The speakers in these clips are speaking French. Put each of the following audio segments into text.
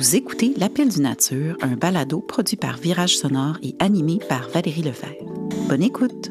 Vous écoutez L'Appel du Nature, un balado produit par Virage Sonore et animé par Valérie Lefebvre. Bonne écoute!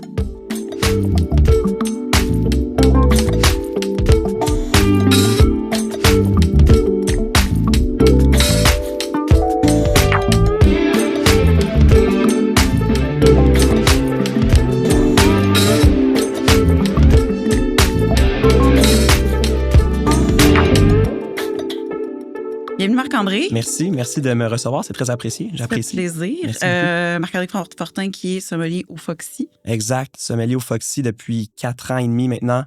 Bienvenue Marc-André. Merci de me recevoir, c'est très apprécié, j'apprécie. Ça fait plaisir. Marc-André Fortin qui est sommelier au Foxy. Exact, sommelier au Foxy depuis 4 ans et demi maintenant.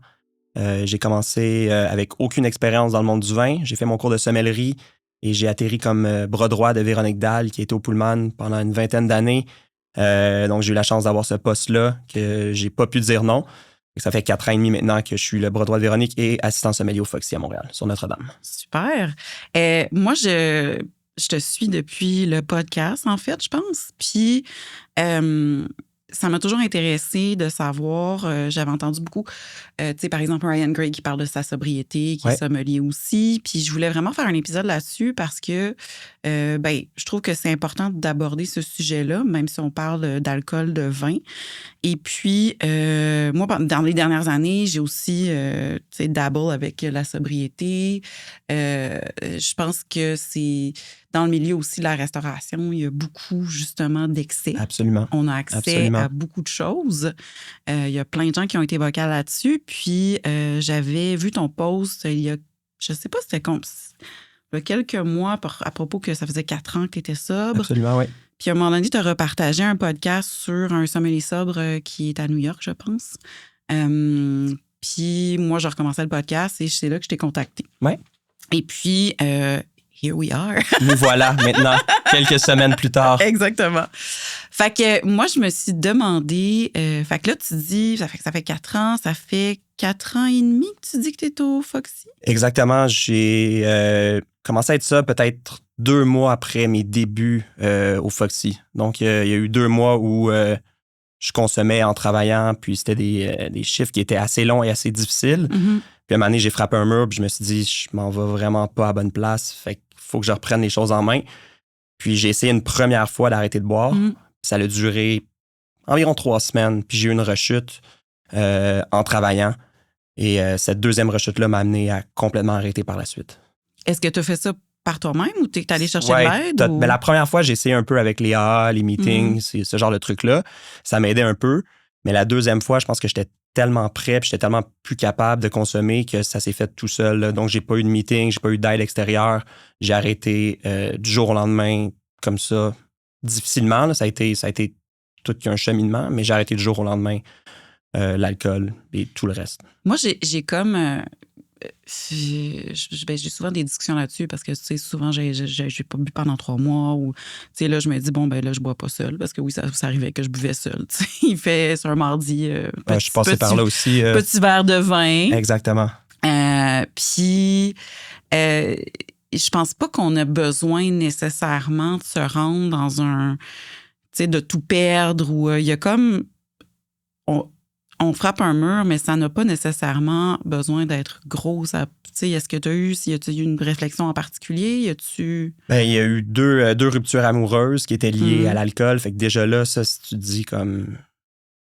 J'ai commencé avec aucune expérience dans le monde du vin. J'ai fait mon cours de sommellerie et j'ai atterri comme bras droit de Véronique Dalle qui était au Pullman pendant une 20aine d'années. Donc j'ai eu la chance d'avoir ce poste-là que j'ai pas pu dire non. Ça fait 4 ans et demi maintenant que je suis le bras droit de Véronique et assistant sommelier au Foxy à Montréal, sur Notre-Dame. Super. Moi, je te suis depuis le podcast, en fait, je pense. Puis, ça m'a toujours intéressé de savoir, j'avais entendu beaucoup, tu sais, par exemple, Ryan Gray qui parle de sa sobriété, qui est sommelier aussi. Puis, je voulais vraiment faire un épisode là-dessus parce que, je trouve que c'est important d'aborder ce sujet-là, même si on parle d'alcool, de vin. Et puis, moi, dans les dernières années, j'ai aussi, dabble avec la sobriété. Je pense que c'est dans le milieu aussi de la restauration, il y a beaucoup, justement, d'excès. Absolument. On a accès à beaucoup de choses. Il y a plein de gens qui ont été vocaux là-dessus. Puis, j'avais vu ton post il y a, je sais pas, c'était il y a quelques mois à propos que ça faisait 4 ans que tu étais sobre. Absolument, oui. Puis à un moment donné, tu as repartagé un podcast sur un sommelier sobre qui est à New York, je pense. Puis moi, j'ai recommencé le podcast et c'est là que je t'ai contacté. Oui. Et puis, here we are. Nous voilà maintenant, quelques semaines plus tard. Exactement. Fait que moi, je me suis demandé, fait que là, tu dis, ça fait 4 ans, ça fait 4 ans et demi que tu dis que tu es au Foxy? Exactement. J'ai commencé à être ça peut-être 2 mois après mes débuts au Foxy. Donc, il y a eu 2 mois où je consommais en travaillant, puis c'était des chiffres qui étaient assez longs et assez difficiles. Mm-hmm. Puis à un moment donné, j'ai frappé un mur, puis je me suis dit, je m'en vais vraiment pas à la bonne place. Fait qu'il faut que je reprenne les choses en main. Puis j'ai essayé une première fois d'arrêter de boire. Mm-hmm. Ça a duré environ 3 semaines. Puis j'ai eu une rechute en travaillant. Et cette deuxième rechute-là m'a amené à complètement arrêter par la suite. Est-ce que tu as fait ça par toi-même ou tu es allé chercher de l'aide? Mais la première fois, j'ai essayé un peu avec les AA, les meetings, ce genre de trucs-là. Ça m'aidait un peu. Mais la deuxième fois, je pense que j'étais tellement prêt, puis j'étais tellement plus capable de consommer que ça s'est fait tout seul, là. Donc, j'ai pas eu de meeting, j'ai pas eu d'aide extérieure. J'ai arrêté du jour au lendemain, comme ça, difficilement. Là. Ça a été tout qu'un cheminement, mais j'ai arrêté du jour au lendemain l'alcool et tout le reste. Moi, j'ai comme... j'ai souvent des discussions là-dessus parce que, tu sais, souvent, j'ai pas bu pendant 3 mois ou, tu sais, là, je me dis, bon, ben là, je bois pas seul parce que oui, ça arrivait que je buvais seul. Tu sais, il fait sur un mardi. Je suis passé par là aussi. Petit verre de vin. Exactement. Puis, je pense pas qu'on a besoin nécessairement de se rendre dans un, tu sais, de tout perdre ou il y a comme. On frappe un mur, mais ça n'a pas nécessairement besoin d'être gros. Est-ce que tu as eu une réflexion en particulier? Il y a eu deux ruptures amoureuses qui étaient liées à l'alcool. Fait que déjà là, ça, si tu te dis comme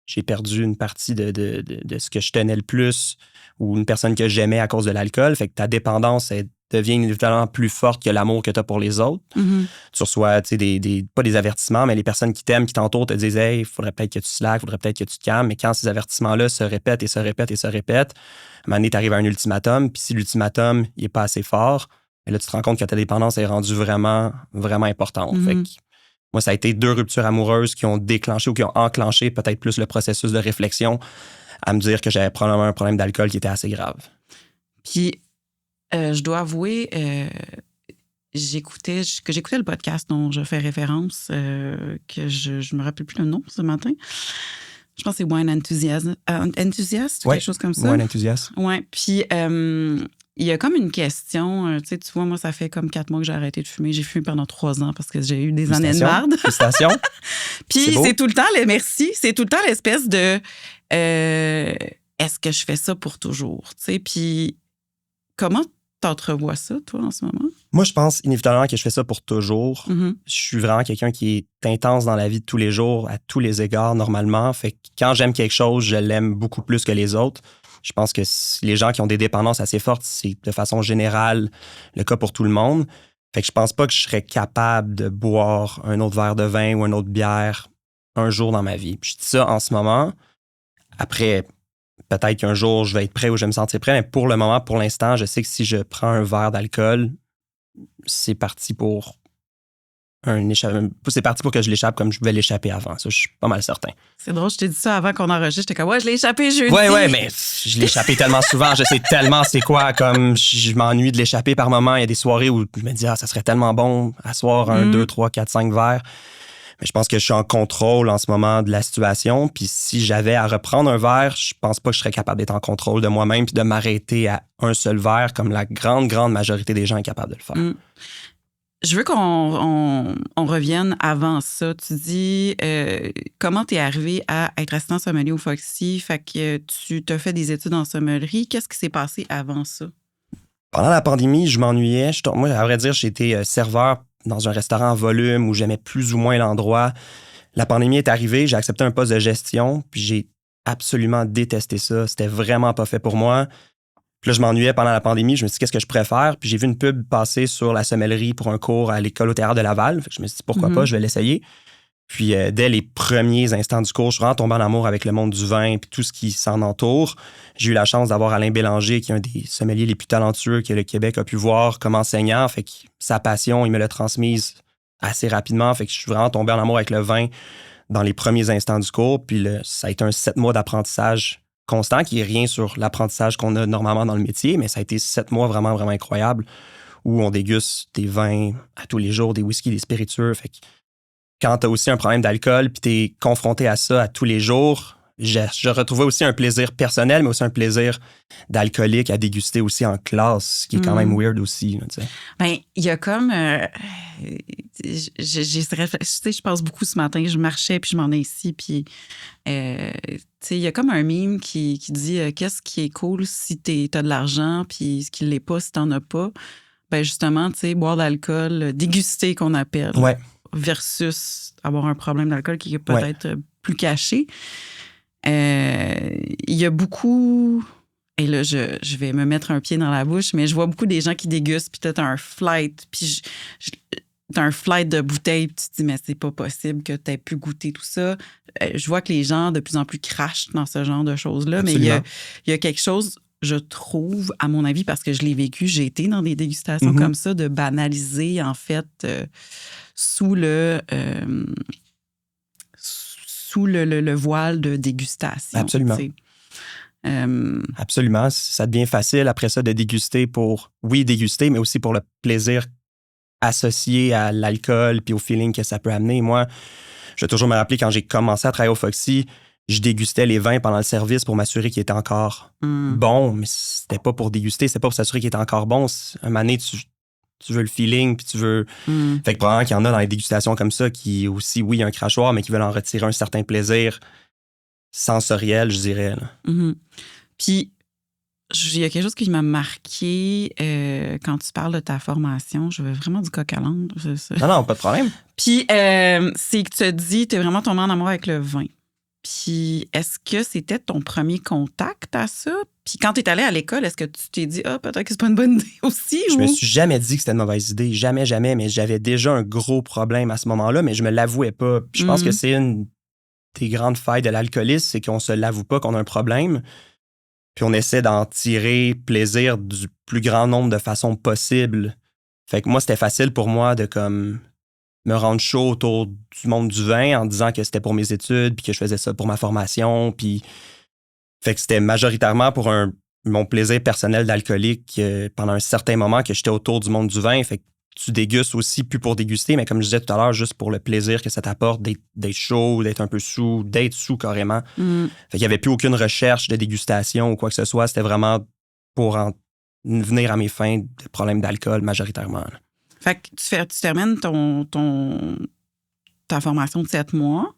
j'ai perdu une partie de ce que je tenais le plus ou une personne que j'aimais à cause de l'alcool, fait que ta dépendance, elle devient évidemment plus forte que l'amour que tu as pour les autres. Mm-hmm. Tu reçois, tu sais, pas des avertissements, mais les personnes qui t'aiment, qui t'entourent, te disent « Hey, il faudrait peut-être que tu slack, il faudrait peut-être que tu te calmes. » Mais quand ces avertissements-là se répètent et se répètent et se répètent, à un moment donné, tu arrives à un ultimatum. Puis si l'ultimatum n'est pas assez fort, là, tu te rends compte que ta dépendance est rendue vraiment, vraiment importante. Mm-hmm. Fait que moi, ça a été 2 ruptures amoureuses qui ont déclenché ou qui ont enclenché peut-être plus le processus de réflexion à me dire que j'avais probablement un problème d'alcool qui était assez grave. Puis, je dois avouer, j'écoutais le podcast dont je fais référence, que je me rappelle plus le nom ce matin. Je pense que c'est Wine Enthusiast. Enthusiast, quelque chose comme ça. Wine Enthusiast. Oui. Puis, il y a comme une question. Tu vois, moi, ça fait comme 4 mois que j'ai arrêté de fumer. J'ai fumé pendant 3 ans parce que j'ai eu des années de merde. Félicitations. Puis, c'est tout le temps, merci. C'est tout le temps l'espèce de est-ce que je fais ça pour toujours? Tu sais, puis, comment t'entrevois ça, toi, en ce moment? Moi, je pense inévitablement que je fais ça pour toujours. Mhm. Je suis vraiment quelqu'un qui est intense dans la vie de tous les jours, à tous les égards, normalement. Fait que quand j'aime quelque chose, je l'aime beaucoup plus que les autres. Je pense que les gens qui ont des dépendances assez fortes, c'est de façon générale le cas pour tout le monde. Fait que je pense pas que je serais capable de boire un autre verre de vin ou une autre bière un jour dans ma vie. Puis je dis ça en ce moment. Après, peut-être qu'un jour, je vais être prêt ou je vais me sentir prêt. Mais pour le moment, pour l'instant, je sais que si je prends un verre d'alcool, c'est parti pour c'est parti pour que je l'échappe comme je pouvais l'échapper avant. Ça, je suis pas mal certain. C'est drôle, je t'ai dit ça avant qu'on enregistre. J'étais comme, ouais, je l'ai échappé jeudi. Ouais, mais je l'ai échappé tellement souvent. Je sais tellement c'est quoi. Comme je m'ennuie de l'échapper par moment. Il y a des soirées où je me dis, ça serait tellement bon à soir 1, 2, 3, 4, 5 verres. Mais je pense que je suis en contrôle en ce moment de la situation. Puis si j'avais à reprendre un verre, je pense pas que je serais capable d'être en contrôle de moi-même puis de m'arrêter à un seul verre comme la grande majorité des gens est capable de le faire. Je veux qu'on revienne avant ça. Tu dis, comment tu es arrivé à être assistant sommelier au Foxy? Fait que tu t'as fait des études en sommellerie. Qu'est-ce qui s'est passé avant ça? Pendant la pandémie, je m'ennuyais. Moi, à vrai dire, j'étais serveur dans un restaurant en volume où j'aimais plus ou moins l'endroit. La pandémie est arrivée, j'ai accepté un poste de gestion, puis j'ai absolument détesté ça. C'était vraiment pas fait pour moi. Puis là, je m'ennuyais pendant la pandémie. Je me suis dit, qu'est-ce que je préfère? Puis j'ai vu une pub passer sur la sommellerie pour un cours à l'école au théâtre de Laval. Fait que je me suis dit, pourquoi pas, je vais l'essayer. Puis dès les premiers instants du cours, je suis vraiment tombé en amour avec le monde du vin puis tout ce qui s'en entoure. J'ai eu la chance d'avoir Alain Bélanger, qui est un des sommeliers les plus talentueux que le Québec a pu voir comme enseignant. Fait que sa passion, il me l'a transmise assez rapidement. Fait que je suis vraiment tombé en amour avec le vin dans les premiers instants du cours. Puis ça a été un 7 mois d'apprentissage constant, qui est rien sur l'apprentissage qu'on a normalement dans le métier, mais ça a été 7 mois vraiment, vraiment incroyables où on déguste des vins à tous les jours, des whiskies, des spiritueux. Fait que quand tu as aussi un problème d'alcool puis tu es confronté à ça à tous les jours, je retrouvais aussi un plaisir personnel, mais aussi un plaisir d'alcoolique à déguster aussi en classe, ce qui est quand même weird aussi. Là, tu sais. Ben, il y a comme... je pense beaucoup ce matin, je marchais puis je m'en ai ici, puis il y a comme un meme qui dit qu'est-ce qui est cool si t'as de l'argent puis ce qui l'est pas si t'en as pas. Ben justement, tu sais, boire de l'alcool, déguster qu'on appelle. Ouais. Versus avoir un problème d'alcool qui est peut-être plus caché. Il y a beaucoup... Et là, je vais me mettre un pied dans la bouche, mais je vois beaucoup des gens qui dégustent, puis t'as un flight, puis t'as un flight de bouteilles, puis tu te dis, mais c'est pas possible que t'aies pu goûter tout ça. Je vois que les gens, de plus en plus, crachent dans ce genre de choses-là, Absolument. mais il y a quelque chose... je trouve, à mon avis, parce que je l'ai vécu, j'ai été dans des dégustations comme ça, de banaliser, en fait, sous le voile de dégustation. Absolument. Absolument. Ça devient facile après ça de déguster pour, oui, déguster, mais aussi pour le plaisir associé à l'alcool puis au feeling que ça peut amener. Moi, je vais toujours me rappeler quand j'ai commencé à travailler au Foxy, je dégustais les vins pendant le service pour m'assurer qu'ils étaient encore bons, mais c'était pas pour déguster, c'était pas pour s'assurer qu'ils étaient encore bons. Un moment donné, tu veux le feeling, puis tu veux... Fait que probablement qu'il y en a dans les dégustations comme ça qui aussi, oui, un crachoir, mais qui veulent en retirer un certain plaisir sensoriel, je dirais. Puis, il y a quelque chose qui m'a marqué quand tu parles de ta formation. Je veux vraiment du coq à l'âne. Non, pas de problème. Puis, c'est que tu te dis, tu es vraiment tombé en amour avec le vin. Puis, est-ce que c'était ton premier contact à ça? Puis, quand tu es allé à l'école, est-ce que tu t'es dit, peut-être que c'est pas une bonne idée aussi? Je me suis jamais dit que c'était une mauvaise idée. Jamais, mais j'avais déjà un gros problème à ce moment-là, mais je me l'avouais pas. Puis je pense que c'est une des grandes failles de l'alcoolisme, c'est qu'on se l'avoue pas qu'on a un problème. Puis on essaie d'en tirer plaisir du plus grand nombre de façons possibles. Fait que moi, c'était facile pour moi de comme me rendre chaud autour du monde du vin en disant que c'était pour mes études puis que je faisais ça pour ma formation. Puis fait que c'était majoritairement pour mon plaisir personnel d'alcoolique pendant un certain moment que j'étais autour du monde du vin. Fait que tu dégustes aussi, plus pour déguster, mais comme je disais tout à l'heure, juste pour le plaisir que ça t'apporte d'être chaud, d'être un peu sous, d'être sous carrément. Fait qu'il n'y avait plus aucune recherche de dégustation ou quoi que ce soit. C'était vraiment pour en venir à mes fins de problèmes d'alcool majoritairement. Là. Fait que tu termines ta formation de 7 mois.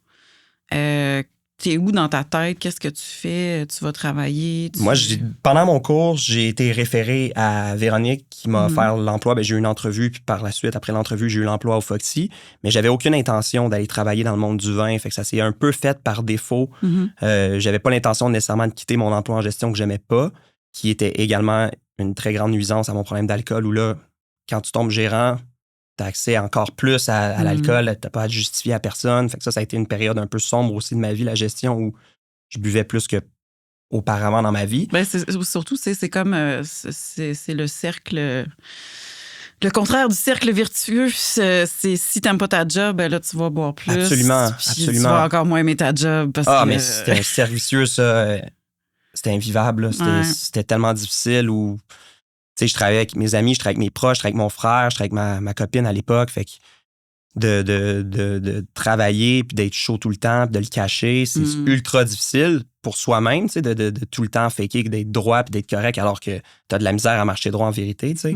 t'es où dans ta tête? Qu'est-ce que tu fais? Tu vas travailler? Moi, pendant mon cours, j'ai été référé à Véronique qui m'a offert l'emploi. J'ai eu une entrevue, puis par la suite, après l'entrevue, j'ai eu l'emploi au Foxy. Mais j'avais aucune intention d'aller travailler dans le monde du vin. Fait que ça s'est un peu fait par défaut. J'avais pas l'intention nécessairement de quitter mon emploi en gestion que j'aimais pas, qui était également une très grande nuisance à mon problème d'alcool, où là, quand tu tombes gérant, t'as accès encore plus à l'alcool, t'as pas à te justifier à personne. Fait que ça a été une période un peu sombre aussi de ma vie, la gestion, où je buvais plus qu'auparavant dans ma vie. Ben surtout, c'est comme c'est le cercle. Le contraire du cercle vertueux, c'est si t'aimes pas ta job, ben là, tu vas boire plus. Absolument. Tu vas encore moins aimer ta job. Mais c'était un cercle vicieux, ça. C'était invivable. C'était tellement difficile où... Tu sais, je travaillais avec mes amis, je travaillais avec mes proches, je travaillais avec mon frère, je travaillais avec ma copine à l'époque. Fait que de travailler puis d'être chaud tout le temps puis de le cacher, c'est ultra difficile pour soi-même, tu sais, de tout le temps faker, d'être droit puis d'être correct alors que t'as de la misère à marcher droit en vérité, tu sais.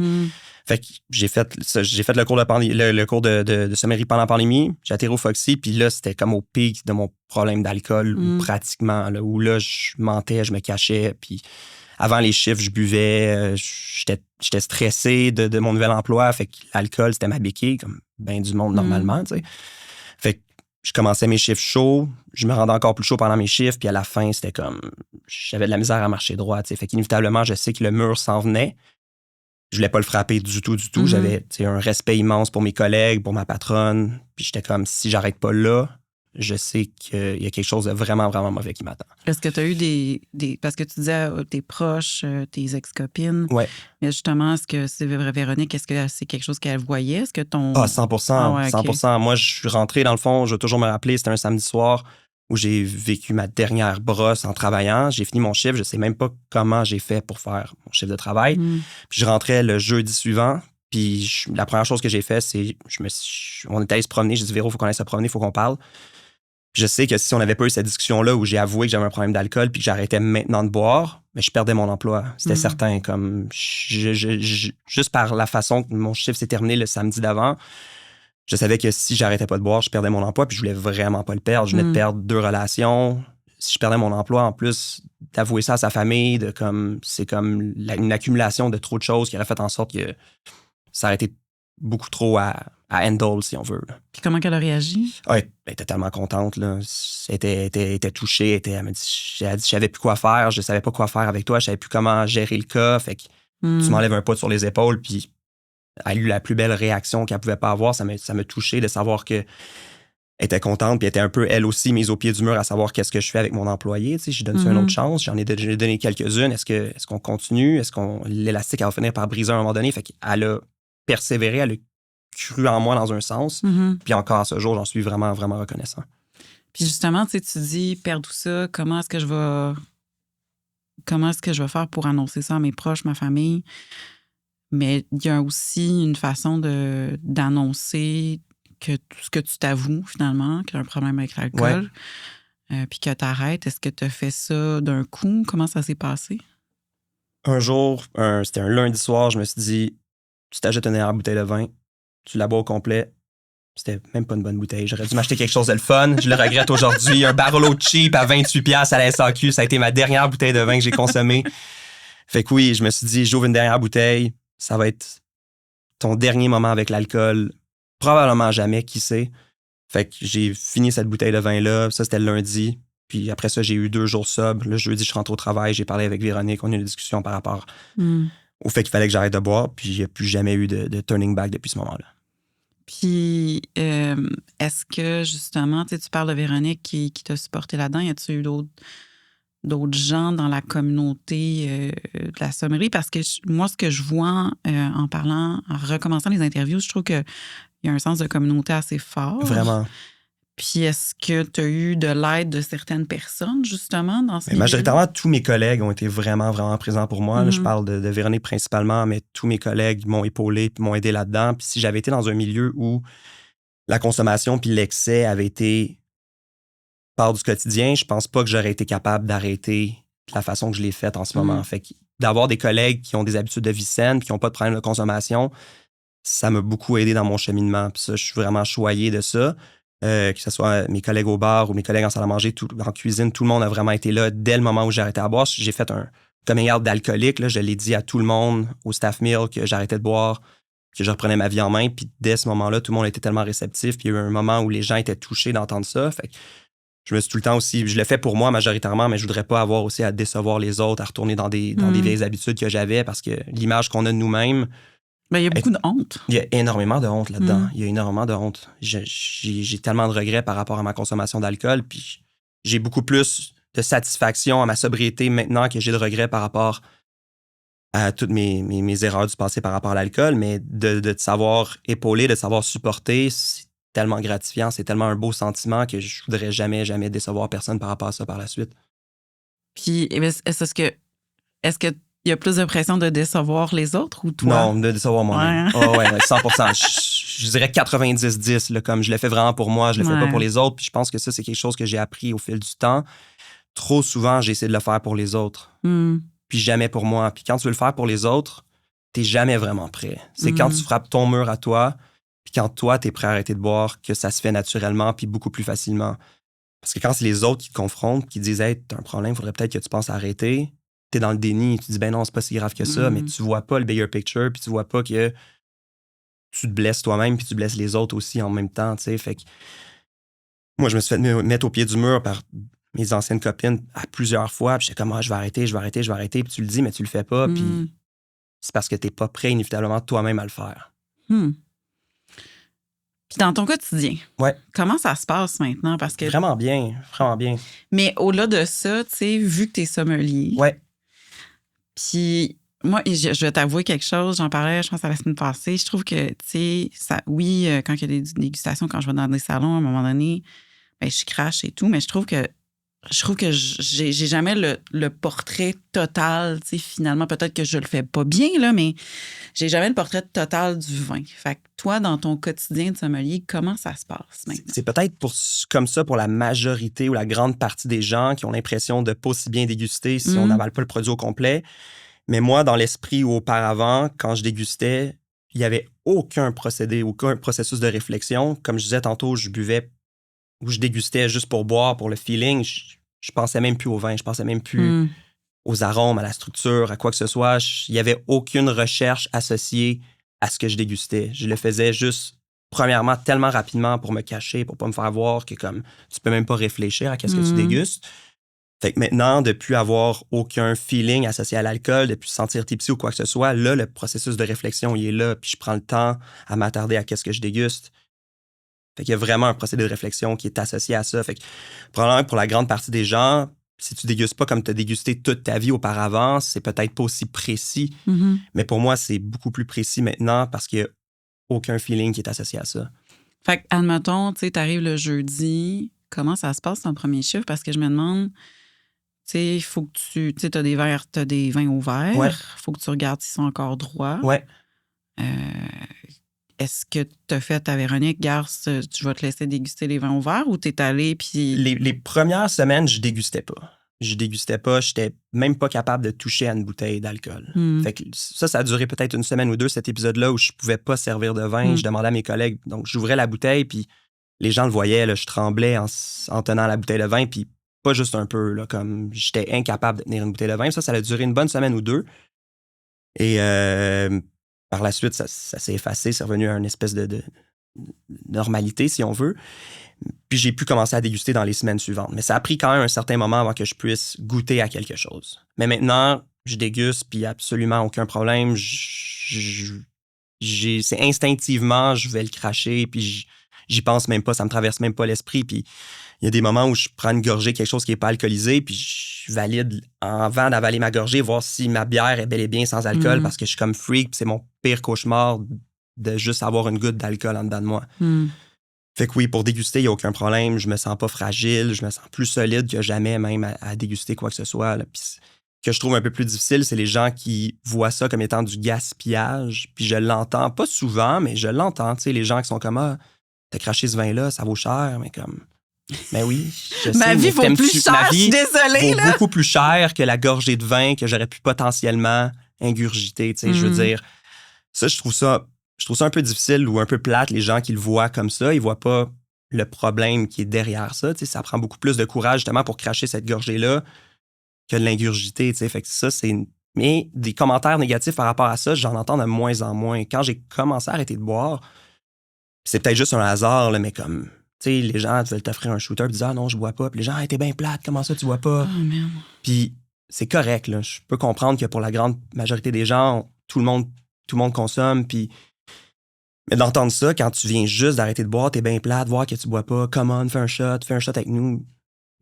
Fait que j'ai fait le cours le cours de sommellerie pendant la pandémie. J'ai atterri au Foxy, puis là, c'était comme au pic de mon problème d'alcool, pratiquement, là, où là, je mentais, je me cachais, puis avant les chiffres, je buvais, j'étais stressé de mon nouvel emploi, fait que l'alcool, c'était ma béquille, comme bien du monde normalement, tu sais. Fait que je commençais mes chiffres chauds, je me rendais encore plus chaud pendant mes chiffres, puis à la fin, c'était comme, j'avais de la misère à marcher droit, tu sais. Fait qu'inévitablement, je sais que le mur s'en venait. Je voulais pas le frapper du tout. J'avais un respect immense pour mes collègues, pour ma patronne, puis j'étais comme, si j'arrête pas là, je sais qu'il y a quelque chose de vraiment, vraiment mauvais qui m'attend. Est-ce que tu as eu des... Parce que tu disais tes proches, tes ex-copines. Ouais. Mais justement, est-ce que c'est Véronique, est-ce que c'est quelque chose qu'elle voyait? Est-ce que ton... 100%. Ah ouais, 100%. Okay. Moi, je suis rentré, dans le fond, je vais toujours me rappeler, c'était un samedi soir où j'ai vécu ma dernière brosse en travaillant. J'ai fini mon chiffre. Je sais même pas comment j'ai fait pour faire mon chiffre de travail. Puis je rentrais le jeudi suivant. Puis la première chose que j'ai fait, c'est... on était allé se promener. J'ai dit, Véro, il faut qu'on aille se promener, il faut qu'on parle. Je sais que si on n'avait pas eu cette discussion-là où j'ai avoué que j'avais un problème d'alcool puis que j'arrêtais maintenant de boire, mais je perdais mon emploi. C'était certain. Comme juste par la façon que mon chiffre s'est terminé le samedi d'avant, je savais que si j'arrêtais pas de boire, je perdais mon emploi puis je voulais vraiment pas le perdre. Je venais de perdre 2 relations. Si je perdais mon emploi, en plus d'avouer ça à sa famille, c'est comme une accumulation de trop de choses qui aurait fait en sorte que ça aurait été beaucoup trop à handle, si on veut. Là. Puis comment elle a réagi? Elle était tellement contente. Là. Elle était touchée. Elle m'a dit, je savais plus quoi faire. Je savais pas quoi faire avec toi. Je savais plus comment gérer le cas. Fait que tu m'enlèves un poids sur les épaules. Puis elle a eu la plus belle réaction qu'elle pouvait pas avoir. Ça m'a touché de savoir qu'elle était contente. Puis elle était un peu, elle aussi, mise au pied du mur à savoir qu'est-ce que je fais avec mon employé. Tu sais, je lui donne une autre chance. J'en ai donné quelques-unes. Est-ce qu'on continue? L'élastique va finir par briser à un moment donné? Fait qu'elle a persévéré. Elle a cru en moi dans un sens. Puis encore à ce jour, j'en suis vraiment, vraiment reconnaissant. Puis justement, tu dis, perds tout ça, comment est-ce que je vais faire pour annoncer ça à mes proches, ma famille? Mais il y a aussi une façon d'annoncer que tout ce que tu t'avoues, finalement, qu'il y a un problème avec l'alcool, puis que tu arrêtes. Est-ce que tu as fait ça d'un coup? Comment ça s'est passé? Un jour, c'était un lundi soir, je me suis dit, tu t'achètes une dernière bouteille de vin, tu la bois au complet. C'était même pas une bonne bouteille. J'aurais dû m'acheter quelque chose de le fun. Je le regrette aujourd'hui. Un Barolo cheap à 28$ à la SAQ. Ça a été ma dernière bouteille de vin que j'ai consommée. Fait que oui, je me suis dit, j'ouvre une dernière bouteille. Ça va être ton dernier moment avec l'alcool. Probablement jamais, qui sait. Fait que j'ai fini cette bouteille de vin-là. Ça, c'était le lundi. Puis après ça, j'ai eu 2 jours sobre. Le jeudi, je rentre au travail. J'ai parlé avec Véronique. On a eu une discussion par rapport au fait qu'il fallait que j'arrête de boire. Puis il n'y a plus jamais eu de turning back depuis ce moment-là. Puis, est-ce que, justement, tu parles de Véronique qui t'a supporté là-dedans. Y a-t-il eu d'autres gens dans la communauté de la sommellerie? Parce que moi, ce que je vois en parlant, en recommençant les interviews, je trouve qu'il y a un sens de communauté assez fort. Vraiment. Puis, est-ce que tu as eu de l'aide de certaines personnes, justement, dans ce milieu? Majoritairement, tous mes collègues ont été vraiment, vraiment présents pour moi. Là, je parle de Véronique principalement, mais tous mes collègues m'ont épaulé et m'ont aidé là-dedans. Puis si j'avais été dans un milieu où la consommation puis l'excès avait été part du quotidien, je pense pas que j'aurais été capable d'arrêter de la façon que je l'ai faite en ce moment. Fait que d'avoir des collègues qui ont des habitudes de vie saines puis qui n'ont pas de problème de consommation, ça m'a beaucoup aidé dans mon cheminement. Puis ça, je suis vraiment choyé de ça. que ce soit mes collègues au bar ou mes collègues en salle à manger, en cuisine, tout le monde a vraiment été là dès le moment où j'ai arrêté à boire. J'ai fait un coming out d'alcoolique. Là, je l'ai dit à tout le monde, au staff meal, que j'arrêtais de boire, que je reprenais ma vie en main. Puis dès ce moment-là, tout le monde était tellement réceptif. Puis il y a eu un moment où les gens étaient touchés d'entendre ça. Fait que je me suis tout le temps aussi... Je le fais pour moi majoritairement, mais je voudrais pas avoir aussi à décevoir les autres, à retourner dans des vieilles habitudes que j'avais parce que l'image qu'on a de nous-mêmes... Ben, il y a beaucoup de honte. Il y a énormément de honte là-dedans. Il y a énormément de honte. J'ai tellement de regrets par rapport à ma consommation d'alcool, puis j'ai beaucoup plus de satisfaction à ma sobriété maintenant que j'ai de regrets par rapport à toutes mes erreurs du passé par rapport à l'alcool, mais de te savoir épauler, de te savoir supporter, c'est tellement gratifiant, c'est tellement un beau sentiment que je voudrais jamais décevoir personne par rapport à ça par la suite. Puis, est-ce que il y a plus de pression de décevoir les autres ou toi? Non, de décevoir moi-même. Ouais. Ouais, 100%. Je dirais 90-10, là, comme je le fais vraiment pour moi, je le fais pas pour les autres. Puis je pense que ça, c'est quelque chose que j'ai appris au fil du temps. Trop souvent, j'ai essayé de le faire pour les autres. Puis jamais pour moi. Puis quand tu veux le faire pour les autres, t'es jamais vraiment prêt. C'est quand tu frappes ton mur à toi, puis quand toi, t'es prêt à arrêter de boire, que ça se fait naturellement, puis beaucoup plus facilement. Parce que quand c'est les autres qui te confrontent, qui te disent « Hey, t'as un problème, faudrait peut-être que tu penses à arrêter », t'es dans le déni, tu dis « Ben non, c'est pas si grave que ça », mais tu vois pas le bigger picture, puis tu vois pas que tu te blesses toi-même, puis tu blesses les autres aussi en même temps, tu sais. Fait que moi, je me suis fait mettre au pied du mur par mes anciennes copines à plusieurs fois, puis j'étais comme « Ah, je vais arrêter », puis tu le dis, mais tu le fais pas, puis c'est parce que t'es pas prêt inévitablement toi-même à le faire. Puis dans ton quotidien, comment ça se passe maintenant? Parce que... Vraiment bien. Mais au-delà de ça, tu sais, vu que t'es sommelier, puis moi, je vais t'avouer quelque chose, j'en parlais, je pense, à la semaine passée, je trouve que, tu sais, quand il y a des dégustations, quand je vais dans des salons, à un moment donné, ben, je crache et tout, mais je trouve que j'ai jamais le portrait total, tu sais, finalement, peut-être que je le fais pas bien, là, mais j'ai jamais le portrait total du vin. Fait que toi, dans ton quotidien de sommelier, comment ça se passe maintenant? C'est peut-être comme ça pour la majorité ou la grande partie des gens qui ont l'impression de pas aussi bien déguster si on n'avale pas le produit au complet. Mais moi, dans l'esprit ou auparavant, quand je dégustais, il n'y avait aucun procédé, aucun processus de réflexion. Comme je disais tantôt, je buvais ou je dégustais juste pour boire, pour le feeling. Je pensais même plus au vin, je pensais même plus aux arômes, à la structure, à quoi que ce soit. Il n'y avait aucune recherche associée à ce que je dégustais. Je le faisais juste, premièrement, tellement rapidement pour me cacher, pour pas me faire voir que comme tu peux même pas réfléchir à qu'est-ce que tu dégustes. Fait que maintenant, de plus avoir aucun feeling associé à l'alcool, de plus sentir tipsy ou quoi que ce soit, là, le processus de réflexion, il est là, puis je prends le temps à m'attarder à qu'est-ce que je déguste. Fait qu'il y a vraiment un procédé de réflexion qui est associé à ça. Fait que probablement que pour la grande partie des gens, si tu dégustes pas comme tu as dégusté toute ta vie auparavant, c'est peut-être pas aussi précis. Mais pour moi, c'est beaucoup plus précis maintenant parce qu'il n'y a aucun feeling qui est associé à ça. Fait que, admettons, tu sais, t'arrives le jeudi, comment ça se passe ton premier chiffre? Parce que je me demande, tu sais, il faut que tu sais, t'as des vins ouverts. Ouais. Faut que tu regardes s'ils sont encore droits. Ouais. Est-ce que tu as fait à Véronique, Garce, tu vas te laisser déguster les vins ouverts ou t'es allé puis... Les premières semaines, je dégustais pas. J'étais même pas capable de toucher à une bouteille d'alcool. Fait que ça a duré peut-être une semaine ou deux, cet épisode-là, où je pouvais pas servir de vin. Je demandais à mes collègues, donc j'ouvrais la bouteille, puis les gens le voyaient, là, je tremblais en tenant la bouteille de vin, puis pas juste un peu, là, comme j'étais incapable de tenir une bouteille de vin. Ça a duré une bonne semaine ou deux. Et par la suite, ça s'est effacé, c'est revenu à une espèce de normalité, si on veut. Puis j'ai pu commencer à déguster dans les semaines suivantes. Mais ça a pris quand même un certain moment avant que je puisse goûter à quelque chose. Mais maintenant, je déguste, puis absolument aucun problème. C'est instinctivement, je vais le cracher, puis j'y pense même pas, ça me traverse même pas l'esprit. Puis il y a des moments où je prends une gorgée, quelque chose qui n'est pas alcoolisé, puis je valide avant d'avaler ma gorgée, voir si ma bière est bel et bien sans alcool, parce que je suis comme freak, puis c'est mon pire cauchemar de juste avoir une goutte d'alcool en dedans de moi. Fait que oui, pour déguster, il n'y a aucun problème. Je me sens pas fragile, je me sens plus solide que jamais même à déguster quoi que ce soit. Là. Puis ce que je trouve un peu plus difficile, c'est les gens qui voient ça comme étant du gaspillage. Puis je l'entends, pas souvent, mais je l'entends. Tu sais, les gens qui sont comme « Ah, t'as craché ce vin-là, ça vaut cher. » Mais comme... Ben oui, je sais. Ma vie vaut plus cher, je suis désolée. Vaut beaucoup plus cher que la gorgée de vin que j'aurais pu potentiellement ingurgiter. Tu sais, je veux dire, ça, je trouve ça un peu difficile ou un peu plate, les gens qui le voient comme ça. Ils voient pas le problème qui est derrière ça. Tu sais, ça prend beaucoup plus de courage, justement, pour cracher cette gorgée-là que de l'ingurgiter. Tu sais. Fait que ça, Mais des commentaires négatifs par rapport à ça, j'en entends de moins en moins. Quand j'ai commencé à arrêter de boire, c'est peut-être juste un hasard, là, mais comme... Tu sais, les gens veulent t'offrir un shooter et disent « Ah non, je bois pas. » Puis les gens « Hey, t'es bien plate, comment ça, tu bois pas? » Oh, merde. Puis c'est correct, là. Je peux comprendre que pour la grande majorité des gens, tout le monde consomme, puis... Mais d'entendre ça, quand tu viens juste d'arrêter de boire, t'es bien plate, voir que tu bois pas, come on, fais un shot avec nous.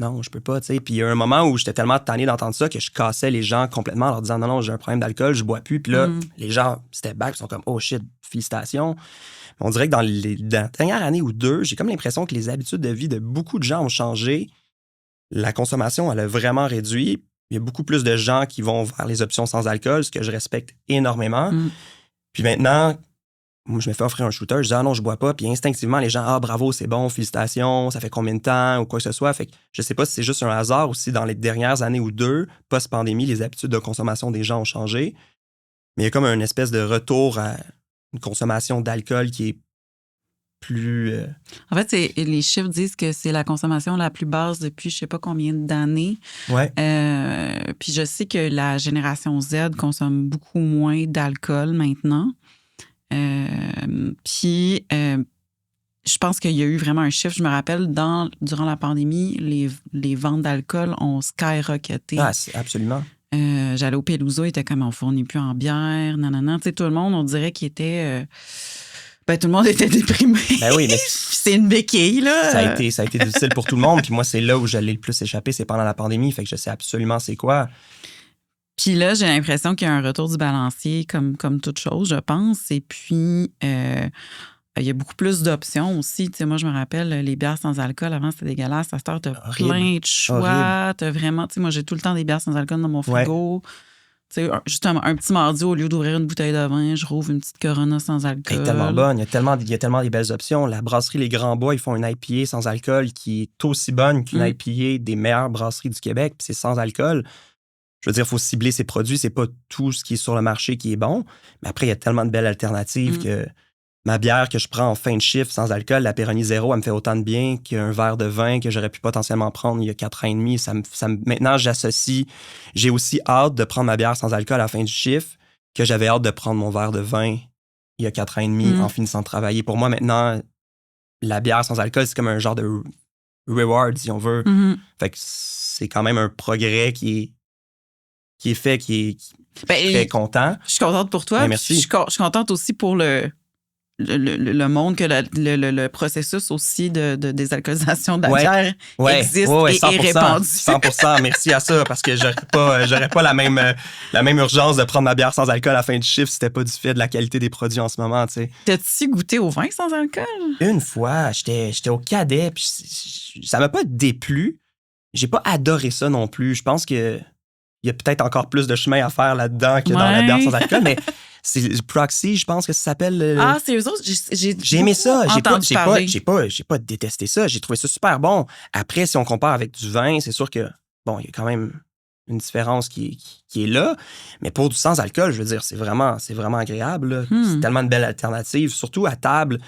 Non, je peux pas, tu sais. Puis il y a un moment où j'étais tellement tanné d'entendre ça que je cassais les gens complètement en leur disant non, j'ai un problème d'alcool, je bois plus. Puis là, les gens step back, ils sont comme oh shit, félicitations. On dirait que dans la dernière année ou deux, j'ai comme l'impression que les habitudes de vie de beaucoup de gens ont changé. La consommation, elle a vraiment réduit. Il y a beaucoup plus de gens qui vont vers les options sans alcool, ce que je respecte énormément. Puis maintenant, moi, je me fais offrir un shooter, je dis « Ah non, je bois pas », puis instinctivement, les gens « Ah, bravo, c'est bon, félicitations, ça fait combien de temps » ou quoi que ce soit. Fait que je sais pas si c'est juste un hasard ou si dans les dernières années ou deux, post-pandémie, les habitudes de consommation des gens ont changé. Mais il y a comme une espèce de retour à une consommation d'alcool qui est plus... En fait, les chiffres disent que c'est la consommation la plus basse depuis je sais pas combien d'années. Ouais. Puis je sais que la génération Z consomme beaucoup moins d'alcool maintenant. Puis, je pense qu'il y a eu vraiment un chiffre. Je me rappelle, durant la pandémie, les ventes d'alcool ont skyrocketé. Ah, c'est absolument. J'allais au Peluso, il était comme on fournit plus en bière, nanana. Tu sais, tout le monde, on dirait qu'il était... tout le monde était déprimé. Ben oui, mais c'est une béquille, là. Ça a été difficile pour tout le monde. Puis moi, c'est là où j'allais le plus échapper, c'est pendant la pandémie. Fait que je sais absolument c'est quoi. Puis là, j'ai l'impression qu'il y a un retour du balancier comme toute chose, je pense. Et puis, il y a beaucoup plus d'options aussi. Tu sais, moi, je me rappelle, les bières sans alcool, avant, c'était dégueulasse. À cette heure, tu as plein de choix. Tu as vraiment... Tu sais, moi, j'ai tout le temps des bières sans alcool dans mon frigo. Ouais. Tu sais, juste un petit mardi, au lieu d'ouvrir une bouteille de vin, je rouvre une petite Corona sans alcool. Elle est tellement bonne. Il y a tellement des belles options. La brasserie Les Grands Bois, ils font une IPA sans alcool qui est aussi bonne qu'une IPA des meilleures brasseries du Québec. Puis c'est sans alcool. Je veux dire, il faut cibler ses produits. C'est pas tout ce qui est sur le marché qui est bon. Mais après, il y a tellement de belles alternatives que ma bière que je prends en fin de chiffre sans alcool, la Peroni Zéro, elle me fait autant de bien qu'un verre de vin que j'aurais pu potentiellement prendre il y a 4 ans et demi. Maintenant, j'associe. J'ai aussi hâte de prendre ma bière sans alcool à la fin du chiffre que j'avais hâte de prendre mon verre de vin il y a 4 ans et demi en finissant de travailler. Pour moi, maintenant, la bière sans alcool, c'est comme un genre de reward, si on veut. Fait que c'est quand même un progrès qui est fait, qui est très content. Je suis contente pour toi. Merci. Je suis contente aussi pour le monde, que le processus aussi de désalcoolisation de la bière existe et est répandu. 100%, merci à ça, parce que j'aurais pas la même urgence de prendre ma bière sans alcool à la fin du chiffre si c'était pas du fait de la qualité des produits en ce moment, tu sais. T'as-tu goûté au vin sans alcool? Une fois, j'étais au Cadet, puis ça m'a pas déplu. J'ai pas adoré ça non plus. Je pense que il y a peut-être encore plus de chemin à faire là-dedans que dans la bière sans alcool, mais c'est Proxy, je pense que ça s'appelle. Ah, c'est eux autres? J'ai aimé ça. J'ai pas détesté ça. J'ai trouvé ça super bon. Après, si on compare avec du vin, c'est sûr que, bon, il y a quand même une différence qui est là. Mais pour du sans alcool, je veux dire, c'est vraiment agréable, là. C'est tellement de belles alternatives, surtout à table.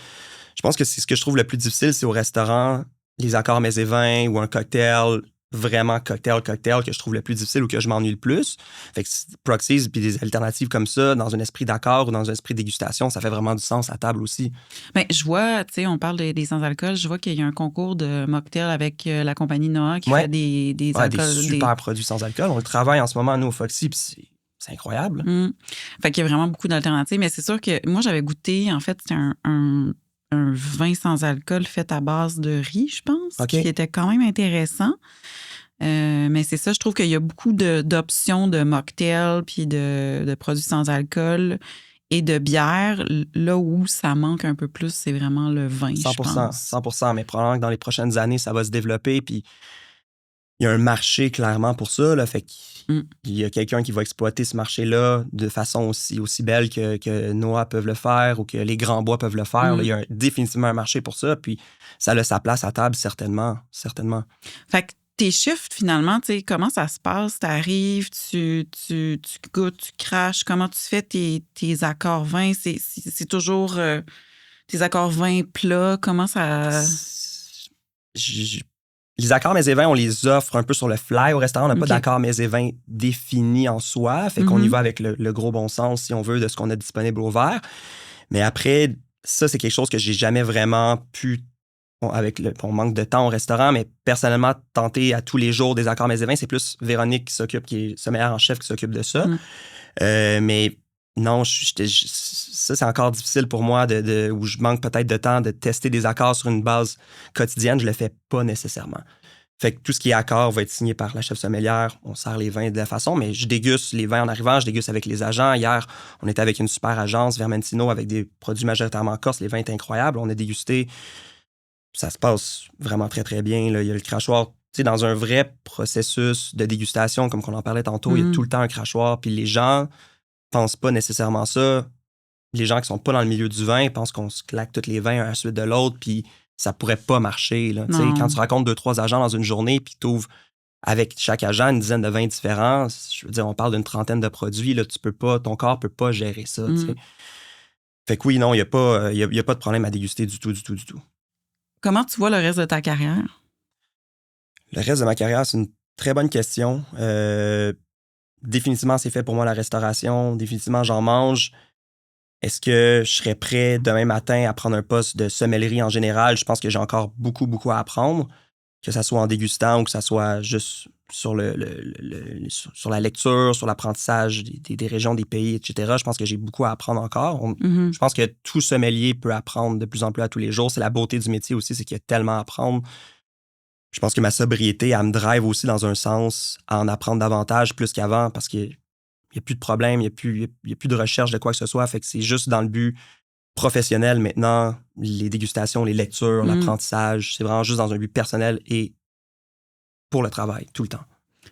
Je pense que c'est ce que je trouve le plus difficile, c'est au restaurant, les accords mets et vins ou un cocktail, vraiment cocktail que je trouve le plus difficile ou que je m'ennuie le plus. Fait que Proxies puis des alternatives comme ça, dans un esprit d'accord ou dans un esprit dégustation, ça fait vraiment du sens à table aussi. Bien, je vois, tu sais, on parle des sans-alcool, je vois qu'il y a un concours de mocktail avec la compagnie Noah qui fait des alcools. Des super produits sans alcool. On le travaille en ce moment, nous, au Foxy, puis c'est incroyable. Fait qu'il y a vraiment beaucoup d'alternatives, mais c'est sûr que moi, j'avais goûté, en fait, c'était un vin sans alcool fait à base de riz, je pense, qui était quand même intéressant. Mais c'est ça, je trouve qu'il y a beaucoup d'options de mocktails puis de produits sans alcool et de bière. Là où ça manque un peu plus, c'est vraiment le vin, 100%, je pense. 100%, mais probablement que dans les prochaines années, ça va se développer. Puis il y a un marché clairement pour ça. Là, fait qu'il y a quelqu'un qui va exploiter ce marché-là de façon aussi belle que Noah peuvent le faire ou que les Grands Bois peuvent le faire. Là, il y a définitivement un marché pour ça. Puis ça a sa place à table, certainement. Fait que tes chiffres, finalement, tu sais, comment ça se passe? T'arrives, tu goûtes, tu craches. Comment tu fais tes accords vins? C'est toujours tes accords vins plats. Comment ça... les accords mets et vins, on les offre un peu sur le fly au restaurant. On n'a pas OK. d'accords mets et vins définis en soi. Fait qu'on y va avec le gros bon sens, si on veut, de ce qu'on a disponible au verre. Mais après, ça, c'est quelque chose que j'ai jamais vraiment pu, avec on manque de temps au restaurant, mais personnellement, tenter à tous les jours des accords mets et vins, c'est plus Véronique qui est sommelière en chef, qui s'occupe de ça. Mais non, ça, c'est encore difficile pour moi, où je manque peut-être de temps de tester des accords sur une base quotidienne. Je le fais pas nécessairement. Fait que tout ce qui est accord va être signé par la chef sommelière. On sert les vins de la façon, mais je déguste les vins en arrivant, je déguste avec les agents. Hier, on était avec une super agence, Vermentino, avec des produits majoritairement corses. Les vins étaient incroyables. On a dégusté. Ça se passe vraiment très, très bien. Là. Il y a le crachoir. Tu sais, dans un vrai processus de dégustation, comme on en parlait tantôt, il y a tout le temps un crachoir. Puis les gens pensent pas nécessairement ça. Les gens qui sont pas dans le milieu du vin pensent qu'on se claque tous les vins un à la suite de l'autre, puis ça pourrait pas marcher. Là. Quand tu rencontres 2-3 agents dans une journée, puis tu ouvres avec chaque agent une dizaine de vins différents, je veux dire, on parle d'une trentaine de produits, là, tu peux pas, ton corps peut pas gérer ça. Fait que oui, non, il n'y a pas de problème à déguster du tout. Comment tu vois le reste de ta carrière? Le reste de ma carrière, c'est une très bonne question. Définitivement, c'est fait pour moi la restauration. Définitivement, j'en mange. Est-ce que je serais prêt demain matin à prendre un poste de sommellerie en général? Je pense que j'ai encore beaucoup, beaucoup à apprendre, que ça soit en dégustant ou que ça soit juste sur sur la lecture, sur l'apprentissage des régions, des pays, etc. Je pense que j'ai beaucoup à apprendre encore. Je pense que tout sommelier peut apprendre de plus en plus à tous les jours. C'est la beauté du métier aussi, c'est qu'il y a tellement à apprendre. Je pense que ma sobriété, elle me drive aussi dans un sens à en apprendre davantage plus qu'avant parce qu'il n'y a plus de problème, il n'y a plus de recherche de quoi que ce soit. Fait que c'est juste dans le but professionnel maintenant, les dégustations, les lectures, l'apprentissage. C'est vraiment juste dans un but personnel et pour le travail, tout le temps.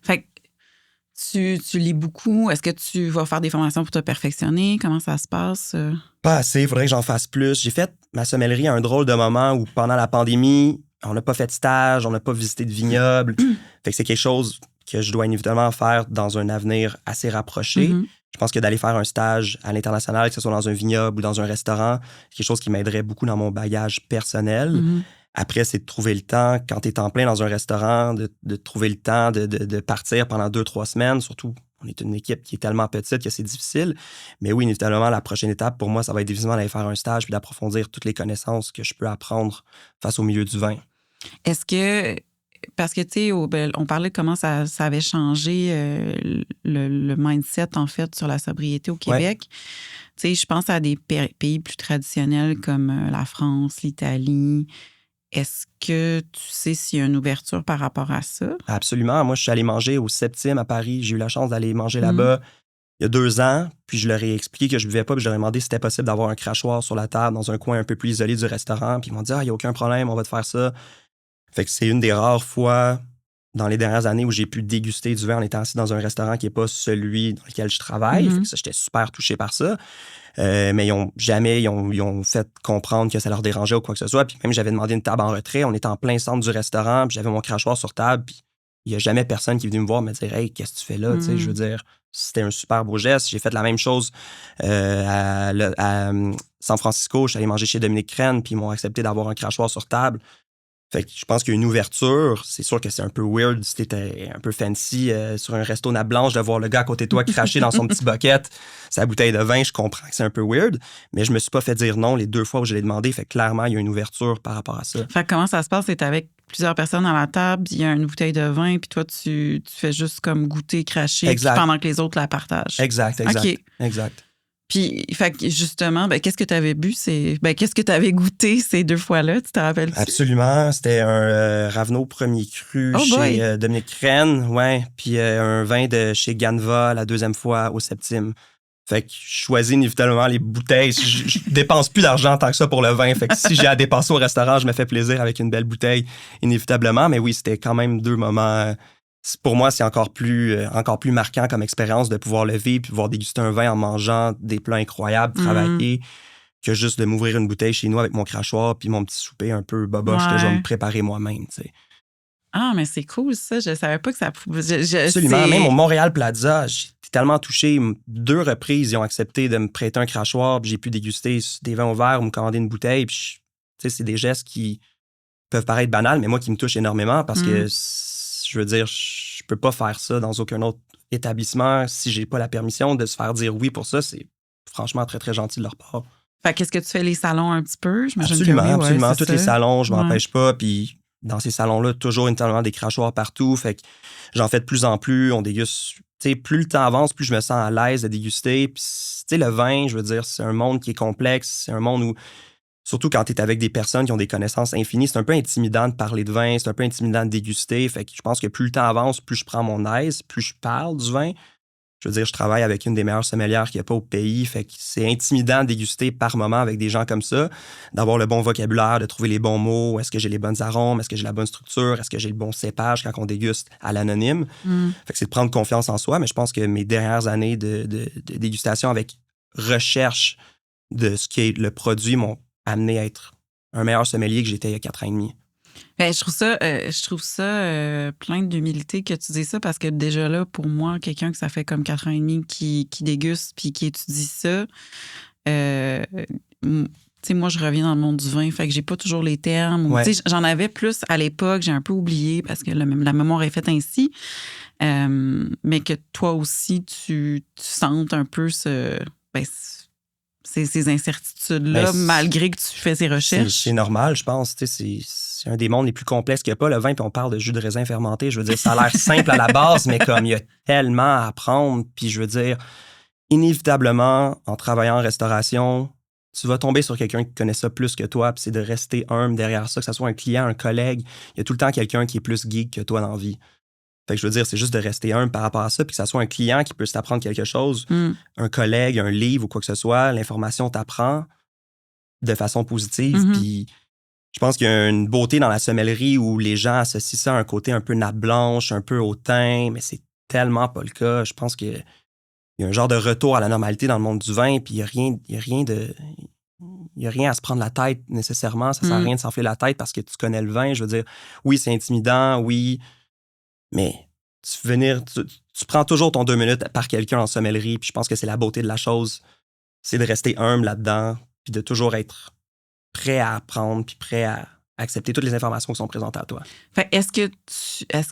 Fait que tu lis beaucoup. Est-ce que tu vas faire des formations pour te perfectionner? Comment ça se passe? Pas assez, il faudrait que j'en fasse plus. J'ai fait ma sommellerie à un drôle de moment où pendant la pandémie, on n'a pas fait de stage, on n'a pas visité de vignoble. Fait que c'est quelque chose que je dois inévitablement faire dans un avenir assez rapproché. Je pense que d'aller faire un stage à l'international, que ce soit dans un vignoble ou dans un restaurant, c'est quelque chose qui m'aiderait beaucoup dans mon bagage personnel. Après, c'est de trouver le temps, quand tu es en plein dans un restaurant, de trouver le temps de partir pendant 2-3 semaines. Surtout, on est une équipe qui est tellement petite que c'est difficile. Mais oui, inévitablement, la prochaine étape, pour moi, ça va être difficilement d'aller faire un stage puis d'approfondir toutes les connaissances que je peux apprendre face au milieu du vin. Est-ce que, parce que, tu sais, on parlait de comment ça avait changé le mindset, en fait, sur la sobriété au Québec. Tu sais, je pense à des pays plus traditionnels comme la France, l'Italie. Est-ce que tu sais s'il y a une ouverture par rapport à ça? Absolument. Moi, je suis allé manger au Septime à Paris. J'ai eu la chance d'aller manger là-bas il y a 2 ans. Puis je leur ai expliqué que je ne buvais pas. Puis je leur ai demandé si c'était possible d'avoir un crachoir sur la table dans un coin un peu plus isolé du restaurant. Puis ils m'ont dit « Ah, il n'y a aucun problème, on va te faire ça. » Fait que c'est une des rares fois dans les dernières années où j'ai pu déguster du vin en étant assis dans un restaurant qui n'est pas celui dans lequel je travaille. Fait que ça, j'étais super touché par ça. Mais ils ont fait comprendre que ça leur dérangeait ou quoi que ce soit. Puis même, j'avais demandé une table en retrait. On était en plein centre du restaurant, puis j'avais mon crachoir sur table. Puis il n'y a jamais personne qui est venu me voir me dire « Hey, qu'est-ce que tu fais là? » Tu sais, je veux dire, c'était un super beau geste. J'ai fait la même chose à San Francisco. Je suis allé manger chez Dominique Crène, puis ils m'ont accepté d'avoir un crachoir sur table. Fait que je pense qu'il y a une ouverture. C'est sûr que c'est un peu weird si t'étais un peu fancy sur un resto nappe blanche de voir le gars à côté de toi cracher dans son petit bucket sa bouteille de vin. Je comprends que c'est un peu weird, mais je me suis pas fait dire non les 2 fois où je l'ai demandé. Fait que clairement, il y a une ouverture par rapport à ça. Fait que comment ça se passe? C'est avec plusieurs personnes à la table, il y a une bouteille de vin, puis toi, tu fais juste comme goûter, cracher, pendant que les autres la partagent. Exact. Puis, fait que justement, qu'est-ce que tu avais bu? Qu'est-ce que tu avais goûté ces 2 fois-là? Tu te rappelles-tu? Absolument. C'était un Ravenot premier cru chez Dominique Crène, puis un vin de chez Ganva la 2e fois au Septime. Fait que je choisis inévitablement les bouteilles. Je dépense plus d'argent tant que ça pour le vin. Fait que si j'ai à dépenser au restaurant, je me fais plaisir avec une belle bouteille, inévitablement. Mais oui, c'était quand même 2 moments... Pour moi, c'est encore plus marquant comme expérience de pouvoir le vivre puis pouvoir déguster un vin en mangeant des plats incroyables, travailler, que juste de m'ouvrir une bouteille chez nous avec mon crachoir puis mon petit souper un peu boboche que je vais me préparer moi-même. Tu sais. Ah, mais c'est cool ça. Je savais pas que ça pouvait... Absolument. Même au Montréal Plaza, j'étais tellement touché. 2 reprises, ils ont accepté de me prêter un crachoir puis j'ai pu déguster des vins au verre ou me commander une bouteille. Puis, c'est des gestes qui peuvent paraître banales, mais moi qui me touchent énormément parce que, Mm. je veux dire, je peux pas faire ça dans aucun autre établissement si j'ai pas la permission de se faire dire oui pour ça. C'est franchement très, très gentil de leur part. Fait qu'est-ce que tu fais les salons un petit peu? J'imagine Absolument, que oui, ouais, absolument. c'est Tous les ça. salons, je Ouais. m'empêche pas. Puis dans ces salons-là, toujours énormément des crachoirs partout. Fait que j'en fais de plus en plus. On déguste. Tu sais, plus le temps avance, plus je me sens à l'aise de déguster. Puis, tu sais, le vin, je veux dire, c'est un monde qui est complexe. C'est un monde où, surtout quand tu es avec des personnes qui ont des connaissances infinies, c'est un peu intimidant de parler de vin, c'est un peu intimidant de déguster. Fait que je pense que plus le temps avance, plus je prends mon aise, plus je parle du vin. Je veux dire, je travaille avec une des meilleures sommelières qu'il n'y a pas au pays. Fait que c'est intimidant de déguster par moment avec des gens comme ça, d'avoir le bon vocabulaire, de trouver les bons mots. Est-ce que j'ai les bonnes arômes? Est-ce que j'ai la bonne structure? Est-ce que j'ai le bon cépage quand on déguste à l'anonyme? Mm. Fait que c'est de prendre confiance en soi. Mais je pense que mes dernières années de dégustation avec recherche de ce qui est le produit m'ont amené à être un meilleur sommelier que j'étais il y a 4 ans et demi. Ben, je trouve ça plein d'humilité que tu dis ça parce que déjà là, pour moi, quelqu'un que ça fait comme 4 ans et demi qui déguste puis qui étudie ça, tu sais, moi, je reviens dans le monde du vin, fait que j'ai pas toujours les termes. Ouais. Tu sais, j'en avais plus à l'époque, j'ai un peu oublié parce que la mémoire est faite ainsi. Mais que toi aussi, tu sentes un peu ces incertitudes-là, Ben, malgré que tu fais ces recherches. C'est normal, je pense. Tu sais, c'est un des mondes les plus complexes qu'il n'y a pas, le vin, puis on parle de jus de raisin fermenté. Je veux dire, ça a l'air simple à la base, mais comme il y a tellement à apprendre, puis je veux dire, inévitablement, en travaillant en restauration, tu vas tomber sur quelqu'un qui connaît ça plus que toi, puis c'est de rester humble derrière ça, que ce soit un client, un collègue. Il y a tout le temps quelqu'un qui est plus geek que toi dans la vie. Fait que je veux dire, c'est juste de rester humble par rapport à ça, puis que ça soit un client qui peut t'apprendre quelque chose, un collègue, un livre ou quoi que ce soit, l'information t'apprend de façon positive, puis je pense qu'il y a une beauté dans la sommellerie où les gens associent ça à un côté un peu nappe blanche, un peu hautain, mais c'est tellement pas le cas. Je pense qu'il y a un genre de retour à la normalité dans le monde du vin, puis il y a rien à se prendre la tête nécessairement. Ça sert à rien de s'enfler la tête parce que tu connais le vin. Je veux dire, oui, c'est intimidant, oui, mais tu prends toujours ton 2 minutes par quelqu'un en sommellerie, puis je pense que c'est la beauté de la chose. C'est de rester humble là-dedans, puis de toujours être prêt à apprendre, puis prêt à accepter toutes les informations qui sont présentées à toi. Fait, est-ce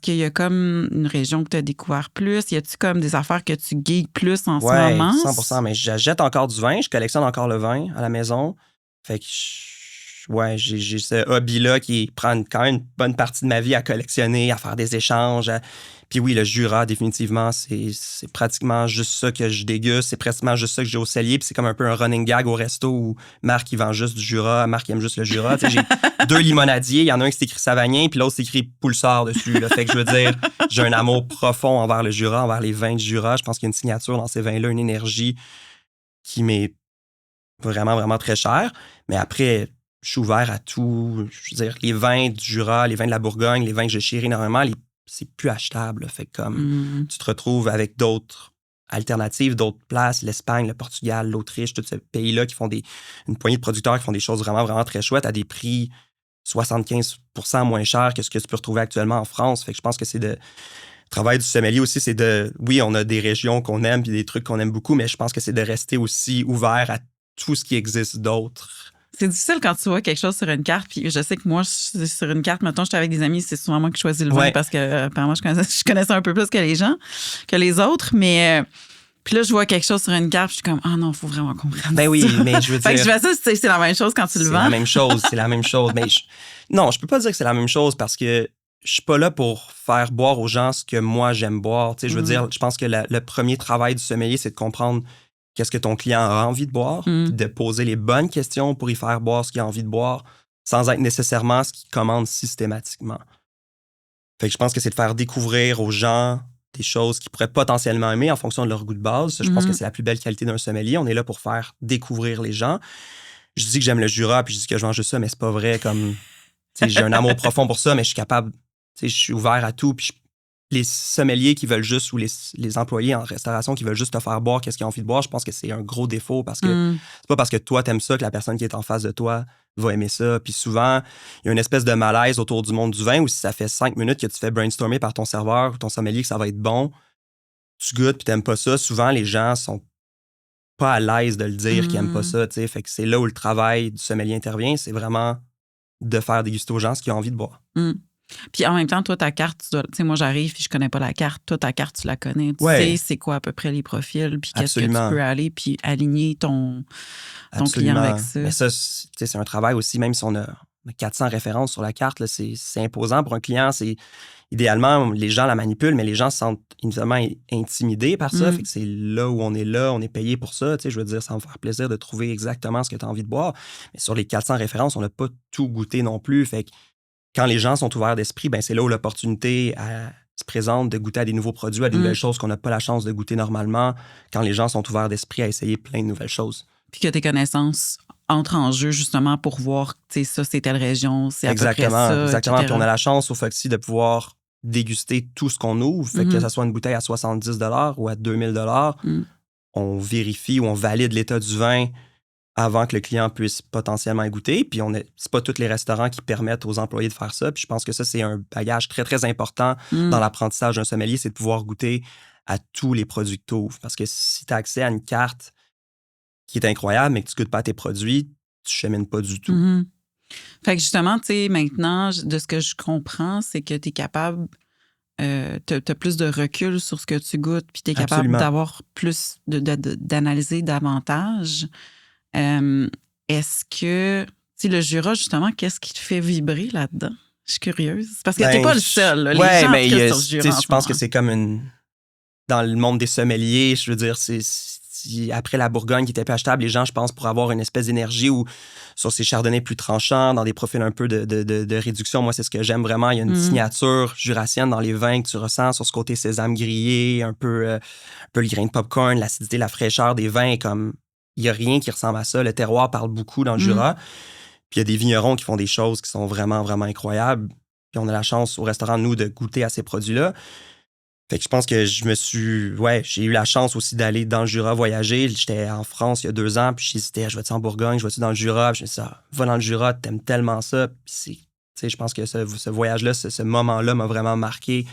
qu'il y a comme une région que tu as découvert plus? Y a-tu comme des affaires que tu geeks plus en ce moment? 100%, mais j'achète encore du vin, je collectionne encore le vin à la maison. Fait que j'ai ce hobby-là qui prend quand même une bonne partie de ma vie à collectionner, à faire des échanges. Puis oui, le Jura, définitivement, c'est pratiquement juste ça que je déguste. C'est pratiquement juste ça que j'ai au cellier. Puis c'est comme un peu un running gag au resto où Marc, il vend juste du Jura. Marc, il aime juste le Jura. Tu sais, j'ai 2 limonadiers. Il y en a un qui s'écrit Savagnin, puis l'autre s'écrit Poulsard dessus. Là. Fait que je veux dire, j'ai un amour profond envers le Jura, envers les vins du Jura. Je pense qu'il y a une signature dans ces vins-là, une énergie qui m'est vraiment, vraiment très chère. Mais après, je suis ouvert à tout. Je veux dire, les vins du Jura, les vins de la Bourgogne, les vins que je chéris énormément, c'est plus achetable. Fait que comme tu te retrouves avec d'autres alternatives, d'autres places, l'Espagne, le Portugal, l'Autriche, tous ces pays-là qui font une poignée de producteurs qui font des choses vraiment, vraiment très chouettes à des prix 75% moins chers que ce que tu peux retrouver actuellement en France. Fait que je pense que c'est le travail du sommelier aussi, c'est oui, on a des régions qu'on aime puis des trucs qu'on aime beaucoup, mais je pense que c'est de rester aussi ouvert à tout ce qui existe d'autre. C'est difficile quand tu vois quelque chose sur une carte. Puis je sais que moi, sur une carte, mettons, j'étais avec des amis, c'est souvent moi qui choisis le vin parce que apparemment, je connaissais un peu plus que les gens, que les autres. Mais puis là, je vois quelque chose sur une carte, je suis comme, ah non, il faut vraiment comprendre. Ben oui, mais je veux dire. Fait que je fais ça, c'est la même chose quand tu le vends. C'est la même chose. Mais non, je peux pas dire que c'est la même chose parce que je suis pas là pour faire boire aux gens ce que moi j'aime boire. Tu sais, je veux dire, je pense que le premier travail du sommelier, c'est de comprendre qu'est-ce que ton client a envie de boire, puis de poser les bonnes questions pour y faire boire ce qu'il a envie de boire, sans être nécessairement ce qu'il commande systématiquement. Fait que je pense que c'est de faire découvrir aux gens des choses qu'ils pourraient potentiellement aimer en fonction de leur goût de base. Ça, je pense que c'est la plus belle qualité d'un sommelier. On est là pour faire découvrir les gens. Je dis que j'aime le Jura, puis je dis que je mange juste ça, mais c'est pas vrai. Comme, j'ai un amour profond pour ça, mais je suis capable, je suis ouvert à tout, puis les sommeliers qui veulent juste, ou les employés en restauration qui veulent juste te faire boire qu'est-ce qu'ils ont envie de boire, je pense que c'est un gros défaut parce que c'est pas parce que toi t'aimes ça que la personne qui est en face de toi va aimer ça. Puis souvent, il y a une espèce de malaise autour du monde du vin où si ça fait 5 minutes que tu fais brainstormer par ton serveur ou ton sommelier que ça va être bon, tu goûtes puis t'aimes pas ça, souvent les gens sont pas à l'aise de le dire qu'ils aiment pas ça, tu sais. Fait que c'est là où le travail du sommelier intervient, c'est vraiment de faire déguster aux gens ce qu'ils ont envie de boire. Puis en même temps, toi, ta carte, tu sais, moi, j'arrive puis je connais pas la carte. Toi, ta carte, tu la connais. Tu sais c'est quoi à peu près les profils, puis qu'est-ce que tu peux aller, puis aligner ton client avec ça. Mais ça, c'est un travail aussi, même si on a 400 références sur la carte, là, c'est imposant pour un client. Idéalement, les gens la manipulent, mais les gens se sentent évidemment intimidés par ça. Fait que c'est là où on est payé pour ça. Je veux dire, ça va me faire plaisir de trouver exactement ce que tu as envie de boire. Mais sur les 400 références, on n'a pas tout goûté non plus. Fait que quand les gens sont ouverts d'esprit, ben c'est là où l'opportunité se présente de goûter à des nouveaux produits, à des nouvelles choses qu'on n'a pas la chance de goûter normalement, quand les gens sont ouverts d'esprit à essayer plein de nouvelles choses. Puis que tes connaissances entrent en jeu justement pour voir, tu sais, ça, c'est telle région, c'est à peu près ça, Exactement. etc. Puis on a la chance au Foxy de pouvoir déguster tout ce qu'on ouvre. Fait que ça soit une bouteille à 70 $ ou à 2000 $, on vérifie ou on valide l'état du vin avant que le client puisse potentiellement y goûter. Puis c'est pas tous les restaurants qui permettent aux employés de faire ça. Puis je pense que ça, c'est un bagage très, très important dans l'apprentissage d'un sommelier, c'est de pouvoir goûter à tous les produits que tu ouvres. Parce que si tu as accès à une carte qui est incroyable, mais que tu goûtes pas à tes produits, tu chemines pas du tout. Fait que justement, tu sais, maintenant, de ce que je comprends, c'est que tu es capable, t'as plus de recul sur ce que tu goûtes, puis tu es capable d'avoir plus, d'analyser davantage. Est-ce que, tu sais, le Jura, justement, qu'est-ce qui te fait vibrer là-dedans? Je suis curieuse. Parce que t'es pas le seul. Là. Les gens mais sur le Jura, je pense que c'est comme dans le monde des sommeliers, je veux dire, après la Bourgogne qui était plus achetable, les gens, je pense, pour avoir une espèce d'énergie ou sur ces chardonnays plus tranchants, dans des profils un peu de réduction, moi, c'est ce que j'aime vraiment. Il y a une signature jurassienne dans les vins que tu ressens sur ce côté sésame grillé, un peu le grain de popcorn, l'acidité, la fraîcheur des vins, comme il n'y a rien qui ressemble à ça. Le terroir parle beaucoup dans le Jura. Puis il y a des vignerons qui font des choses qui sont vraiment, vraiment incroyables. Puis on a la chance au restaurant, nous, de goûter à ces produits-là. Fait que je pense que j'ai eu la chance aussi d'aller dans le Jura voyager. J'étais en France il y a 2 ans, puis j'hésitais, je vais-tu en Bourgogne, je vais-tu dans le Jura? Puis je me suis dit, va dans le Jura, t'aimes tellement ça. Puis je pense que ce voyage-là, ce moment-là m'a vraiment marqué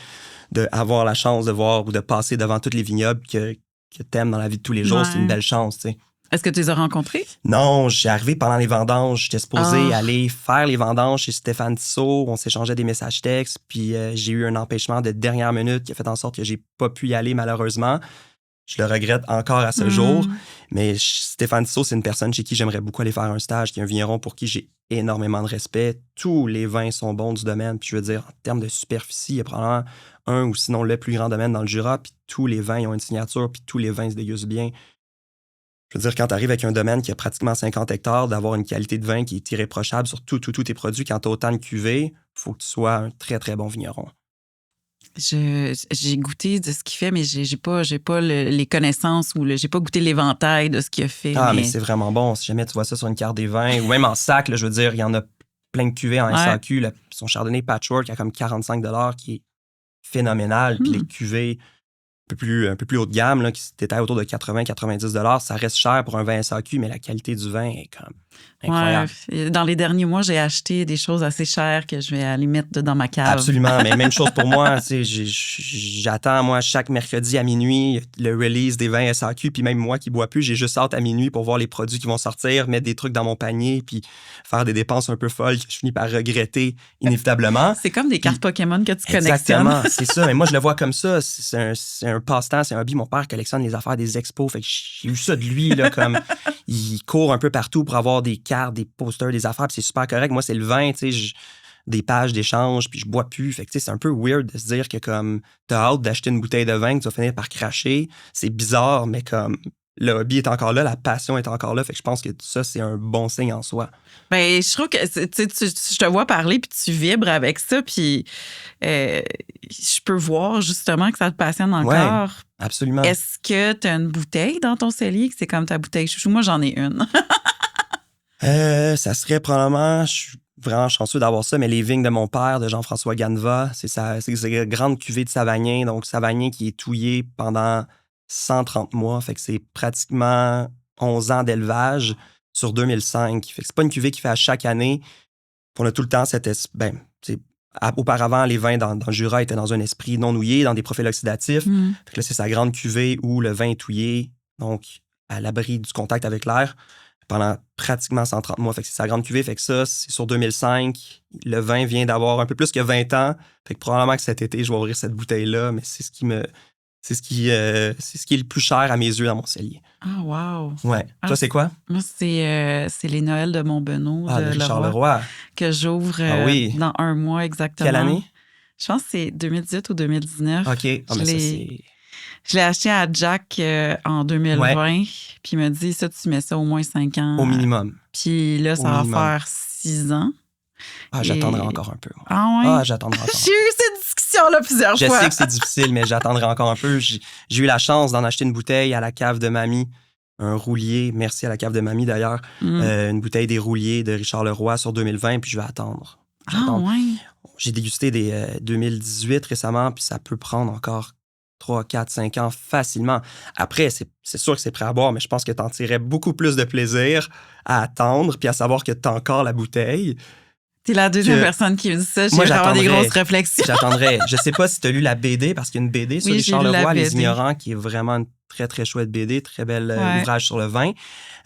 d'avoir la chance de voir ou de passer devant tous les vignobles que t'aimes dans la vie de tous les jours. C'est une belle chance, tu sais. Est-ce que tu les as rencontrés? Non, j'ai arrivé pendant les vendanges. J'étais supposé aller faire les vendanges chez Stéphane Tissot. On s'échangeait des messages textes. Puis j'ai eu un empêchement de dernière minute qui a fait en sorte que j'ai pas pu y aller, malheureusement. Je le regrette encore à ce jour. Mais Stéphane Tissot, c'est une personne chez qui j'aimerais beaucoup aller faire un stage, qui est un vigneron pour qui j'ai énormément de respect. Tous les vins sont bons du domaine. Puis je veux dire, en termes de superficie, il y a probablement un ou sinon le plus grand domaine dans le Jura. Puis tous les vins ils ont une signature. Puis tous les vins se dégustent bien. Je veux dire, quand tu arrives avec un domaine qui a pratiquement 50 hectares, d'avoir une qualité de vin qui est irréprochable sur tous tes produits, quand tu as autant de cuvées, il faut que tu sois un très, très bon vigneron. J'ai goûté de ce qu'il fait, mais j'ai pas les connaissances ou j'ai pas goûté l'éventail de ce qu'il a fait. Mais c'est vraiment bon. Si jamais tu vois ça sur une carte des vins ou même en sac, là, je veux dire, il y en a plein de cuvées en SAQ. Son Chardonnay Patchwork a comme 45 $ qui est phénoménal. Puis les cuvées un peu plus haut de gamme, là, qui détaille autour de 80-90 $, ça reste cher pour un vin SAQ, mais la qualité du vin est comme incroyable. Ouais. Dans les derniers mois, j'ai acheté des choses assez chères que je vais aller mettre dans ma cave. Absolument, mais même chose pour moi. J'attends, moi, chaque mercredi à minuit, le release des vins SAQ, puis même moi qui bois plus, j'ai juste hâte à minuit pour voir les produits qui vont sortir, mettre des trucs dans mon panier, puis faire des dépenses un peu folles que je finis par regretter inévitablement. C'est comme des cartes Pokémon que tu collectionnes. Exactement, c'est ça. Mais moi, je le vois comme ça. C'est un passe-temps, c'est un hobby. Mon père collectionne les affaires des expos. Fait que j'ai eu ça de lui, là, comme il court un peu partout pour avoir des cartes, des posters, des affaires. Puis c'est super correct. Moi, c'est le vin, tu sais, des pages d'échange, puis je bois plus. Fait que tu sais, c'est un peu weird de se dire que comme t'as hâte d'acheter une bouteille de vin que tu vas finir par cracher. C'est bizarre, mais comme le hobby est encore là, la passion est encore là. Fait que je pense que ça, c'est un bon signe en soi. Ben, je trouve que je te vois parler puis tu vibres avec ça, puis je peux voir justement que ça te passionne encore. Ouais, absolument. Est-ce que tu as une bouteille dans ton cellier que c'est comme ta bouteille chouchou? Moi, j'en ai une. Ça serait probablement, je suis vraiment chanceux d'avoir ça, mais les vignes de mon père, de Jean-François Ganeva, c'est une grande cuvée de Savagnin, donc Savagnin qui est touillé pendant 130 mois, fait que c'est pratiquement 11 ans d'élevage sur 2005. Fait que c'est pas une cuvée qui fait à chaque année. On a tout le temps auparavant, les vins dans le Jura étaient dans un esprit non nouillé, dans des profils oxydatifs. Fait que là, c'est sa grande cuvée où le vin est touillé, donc à l'abri du contact avec l'air. pendant pratiquement 130 mois. Fait que c'est sa grande cuvée. Fait que ça, c'est sur 2005. Le vin vient d'avoir un peu plus que 20 ans. Fait que probablement que cet été, je vais ouvrir cette bouteille-là, mais c'est ce qui est le plus cher à mes yeux dans mon cellier. Ah, wow! Ouais. Toi, c'est quoi? Moi, c'est les Noëls de Montbenoît, de Richard Leroy, que j'ouvre dans un mois exactement. Quelle année? Je pense que c'est 2018 ou 2019. OK. Je l'ai acheté à Jack en 2020, puis il m'a dit, ça, tu mets ça au moins 5 ans. Au minimum. Puis là, ça va faire 6 ans. Ah, j'attendrai encore un peu. Moi. Ah ouais? Ah, j'attendrai encore. J'ai eu cette discussion-là plusieurs fois. Je sais que c'est difficile, mais j'attendrai encore un peu. J'ai eu la chance d'en acheter une bouteille à la cave de mamie, un roulier. Merci à la cave de mamie, d'ailleurs. Une bouteille des rouliers de Richard Leroy sur 2020, puis je vais attendre. Ouais? J'ai dégusté des 2018 récemment, puis ça peut prendre encore 3, 4, 5 ans facilement. Après, c'est sûr que c'est prêt à boire, mais je pense que tu en tirerais beaucoup plus de plaisir à attendre puis à savoir que tu as encore la bouteille. T'es la deuxième personne qui me dit ça. J'ai vraiment des grosses réflexions. J'attendrai. Je sais pas si tu as lu la BD, parce qu'il y a une BD sur Richard Leroy, Les Ignorants, qui est vraiment une très, très chouette BD, très bel ouvrage sur le vin.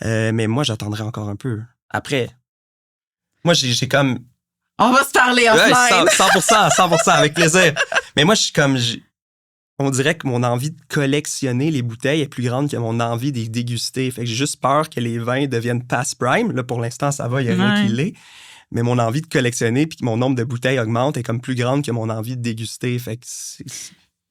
Mais moi, j'attendrai encore un peu. Après, moi, j'ai comme... On va se parler offline. 100%, avec plaisir. Mais moi, je suis comme... On dirait que mon envie de collectionner les bouteilles est plus grande que mon envie de les déguster. Fait que j'ai juste peur que les vins deviennent pass prime. Là, pour l'instant, ça va, il n'y a rien qui l'est. Mais mon envie de collectionner puis que mon nombre de bouteilles augmente est comme plus grande que mon envie de déguster. Fait que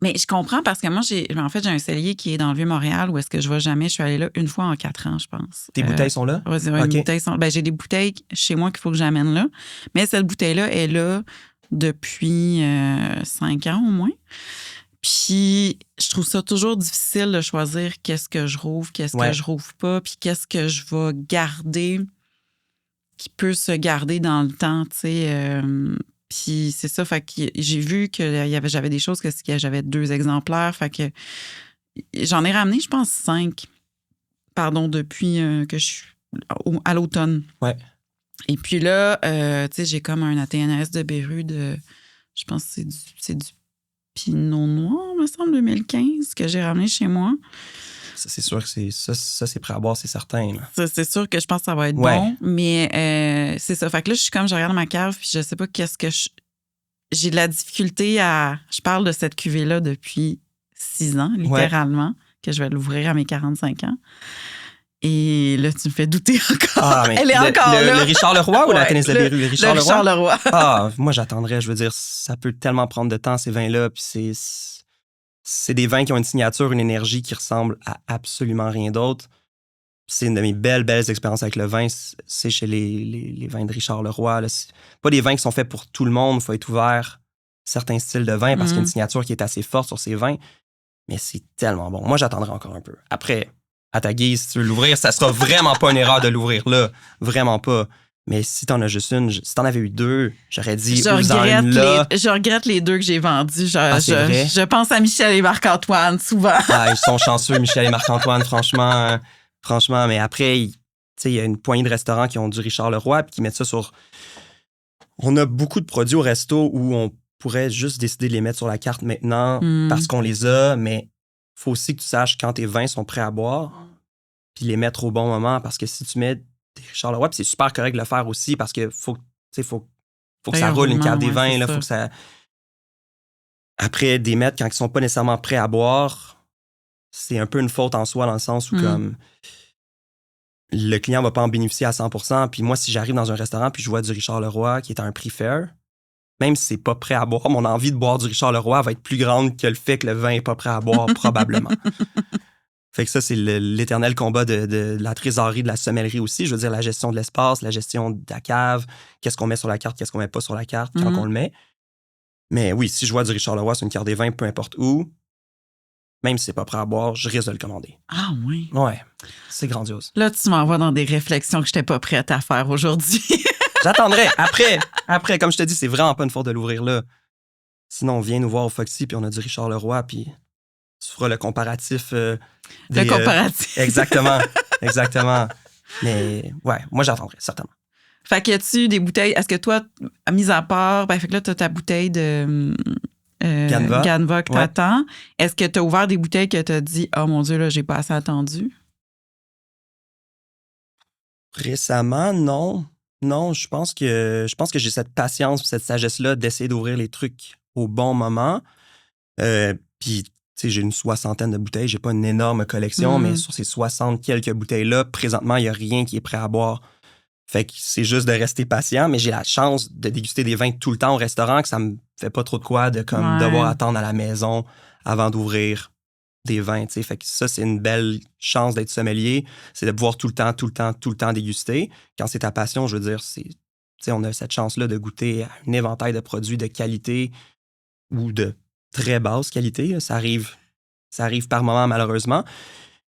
Mais je comprends parce que moi, j'ai un cellier qui est dans le Vieux-Montréal où est-ce que je vais jamais. Je suis allée là une fois en 4 ans, je pense. Tes bouteilles sont là? Oui, mes bouteilles sont... j'ai des bouteilles chez moi qu'il faut que j'amène là. Mais cette bouteille-là est là depuis 5 ans au moins. Puis, je trouve ça toujours difficile de choisir qu'est-ce que je rouvre, qu'est-ce que je rouvre pas, puis qu'est-ce que je vais garder qui peut se garder dans le temps, tu sais. Puis, c'est ça, fait que j'ai vu que j'avais des choses que j'avais 2 exemplaires, fait que j'en ai ramené, je pense, 5, depuis que je suis à l'automne. Ouais. Et puis là, tu sais, j'ai comme un ATNS de Béru de, je pense que c'est du Pinot Noir, me semble, 2015, que j'ai ramené chez moi. Ça, c'est sûr que c'est prêt à boire, c'est certain. Ça, c'est sûr que je pense que ça va être bon, mais c'est ça. Fait que là, je regarde ma cave, puis je sais pas qu'est-ce que j'ai de la difficulté à... Je parle de cette cuvée-là depuis 6 ans, littéralement, que je vais l'ouvrir à mes 45 ans. Et là, tu me fais douter encore. Elle est encore là. Le Richard Leroy ou la Ténèse de Béru? Le Richard Leroy. Moi, j'attendrais. Je veux dire, ça peut tellement prendre de temps, ces vins-là. Puis c'est des vins qui ont une signature, une énergie qui ressemble à absolument rien d'autre. C'est une de mes belles expériences avec le vin. C'est chez les vins de Richard Leroy. Là. C'est pas des vins qui sont faits pour tout le monde. Il faut être ouvert à certains styles de vin parce qu'il y a une signature qui est assez forte sur ces vins. Mais c'est tellement bon. Moi, j'attendrai encore un peu. Après... À ta guise, si tu veux l'ouvrir, ça sera vraiment pas une erreur de l'ouvrir là. Vraiment pas. Mais si t'en as juste une, si t'en avais eu 2, j'aurais dit je regrette les 2 que j'ai vendus. Je pense à Michel et Marc-Antoine souvent. Ils sont chanceux, Michel et Marc-Antoine, franchement. Mais après, il y a une poignée de restaurants qui ont du Richard Leroy puis qui mettent ça sur... On a beaucoup de produits au resto où on pourrait juste décider de les mettre sur la carte maintenant parce qu'on les a, mais il faut aussi que tu saches quand tes vins sont prêts à boire puis les mettre au bon moment, parce que si tu mets des Richard Leroy, puis c'est super correct de le faire aussi parce que faut que ça roule une cave des vins, là, faut que ça... Après, des mettre quand ils sont pas nécessairement prêts à boire, c'est un peu une faute en soi dans le sens où comme le client va pas en bénéficier à 100%, puis moi, si j'arrive dans un restaurant puis je vois du Richard Leroy qui est à un prix fair, même si c'est pas prêt à boire, mon envie de boire du Richard Leroy va être plus grande que le fait que le vin est pas prêt à boire, probablement. Fait que ça, c'est l'éternel combat de la trésorerie, de la sommellerie aussi. Je veux dire, la gestion de l'espace, la gestion de la cave, qu'est-ce qu'on met sur la carte, qu'est-ce qu'on met pas sur la carte, quand on le met. Mais oui, si je vois du Richard Leroy sur une carte des vins, peu importe où, même si c'est pas prêt à boire, je risque de le commander. Ah oui? Ouais, c'est grandiose. Là, tu m'envoies dans des réflexions que je n'étais pas prête à faire aujourd'hui. J'attendrai. Après, comme je te dis, c'est vraiment pas une faute de l'ouvrir là. Sinon, viens nous voir au Foxy, puis on a du Richard Leroy, puis tu feras le comparatif. Le comparatif. Exactement. Mais ouais, moi, j'attendrai, certainement. Fait que y a-tu des bouteilles? Est-ce que toi, mis à part, fait que là, tu as ta bouteille de Ganva que t'attends. Est-ce que tu as ouvert des bouteilles que tu as dit, oh mon Dieu, là, j'ai pas assez attendu? Récemment, non. Non, je pense que j'ai cette patience, cette sagesse-là d'essayer d'ouvrir les trucs au bon moment. Puis, tu sais, j'ai une 60aine de bouteilles. J'ai pas une énorme collection, mais sur ces 60 quelques bouteilles-là, présentement, il n'y a rien qui est prêt à boire. Fait que c'est juste de rester patient, mais j'ai la chance de déguster des vins tout le temps au restaurant, que ça me fait pas trop de quoi de comme devoir attendre à la maison avant d'ouvrir des vins, tu sais. Fait que ça, c'est une belle chance d'être sommelier, c'est de pouvoir tout le temps déguster. Quand c'est ta passion, je veux dire, tu sais, on a cette chance-là de goûter à un éventail de produits de qualité ou de très basse qualité. Là. Ça arrive par moment, malheureusement.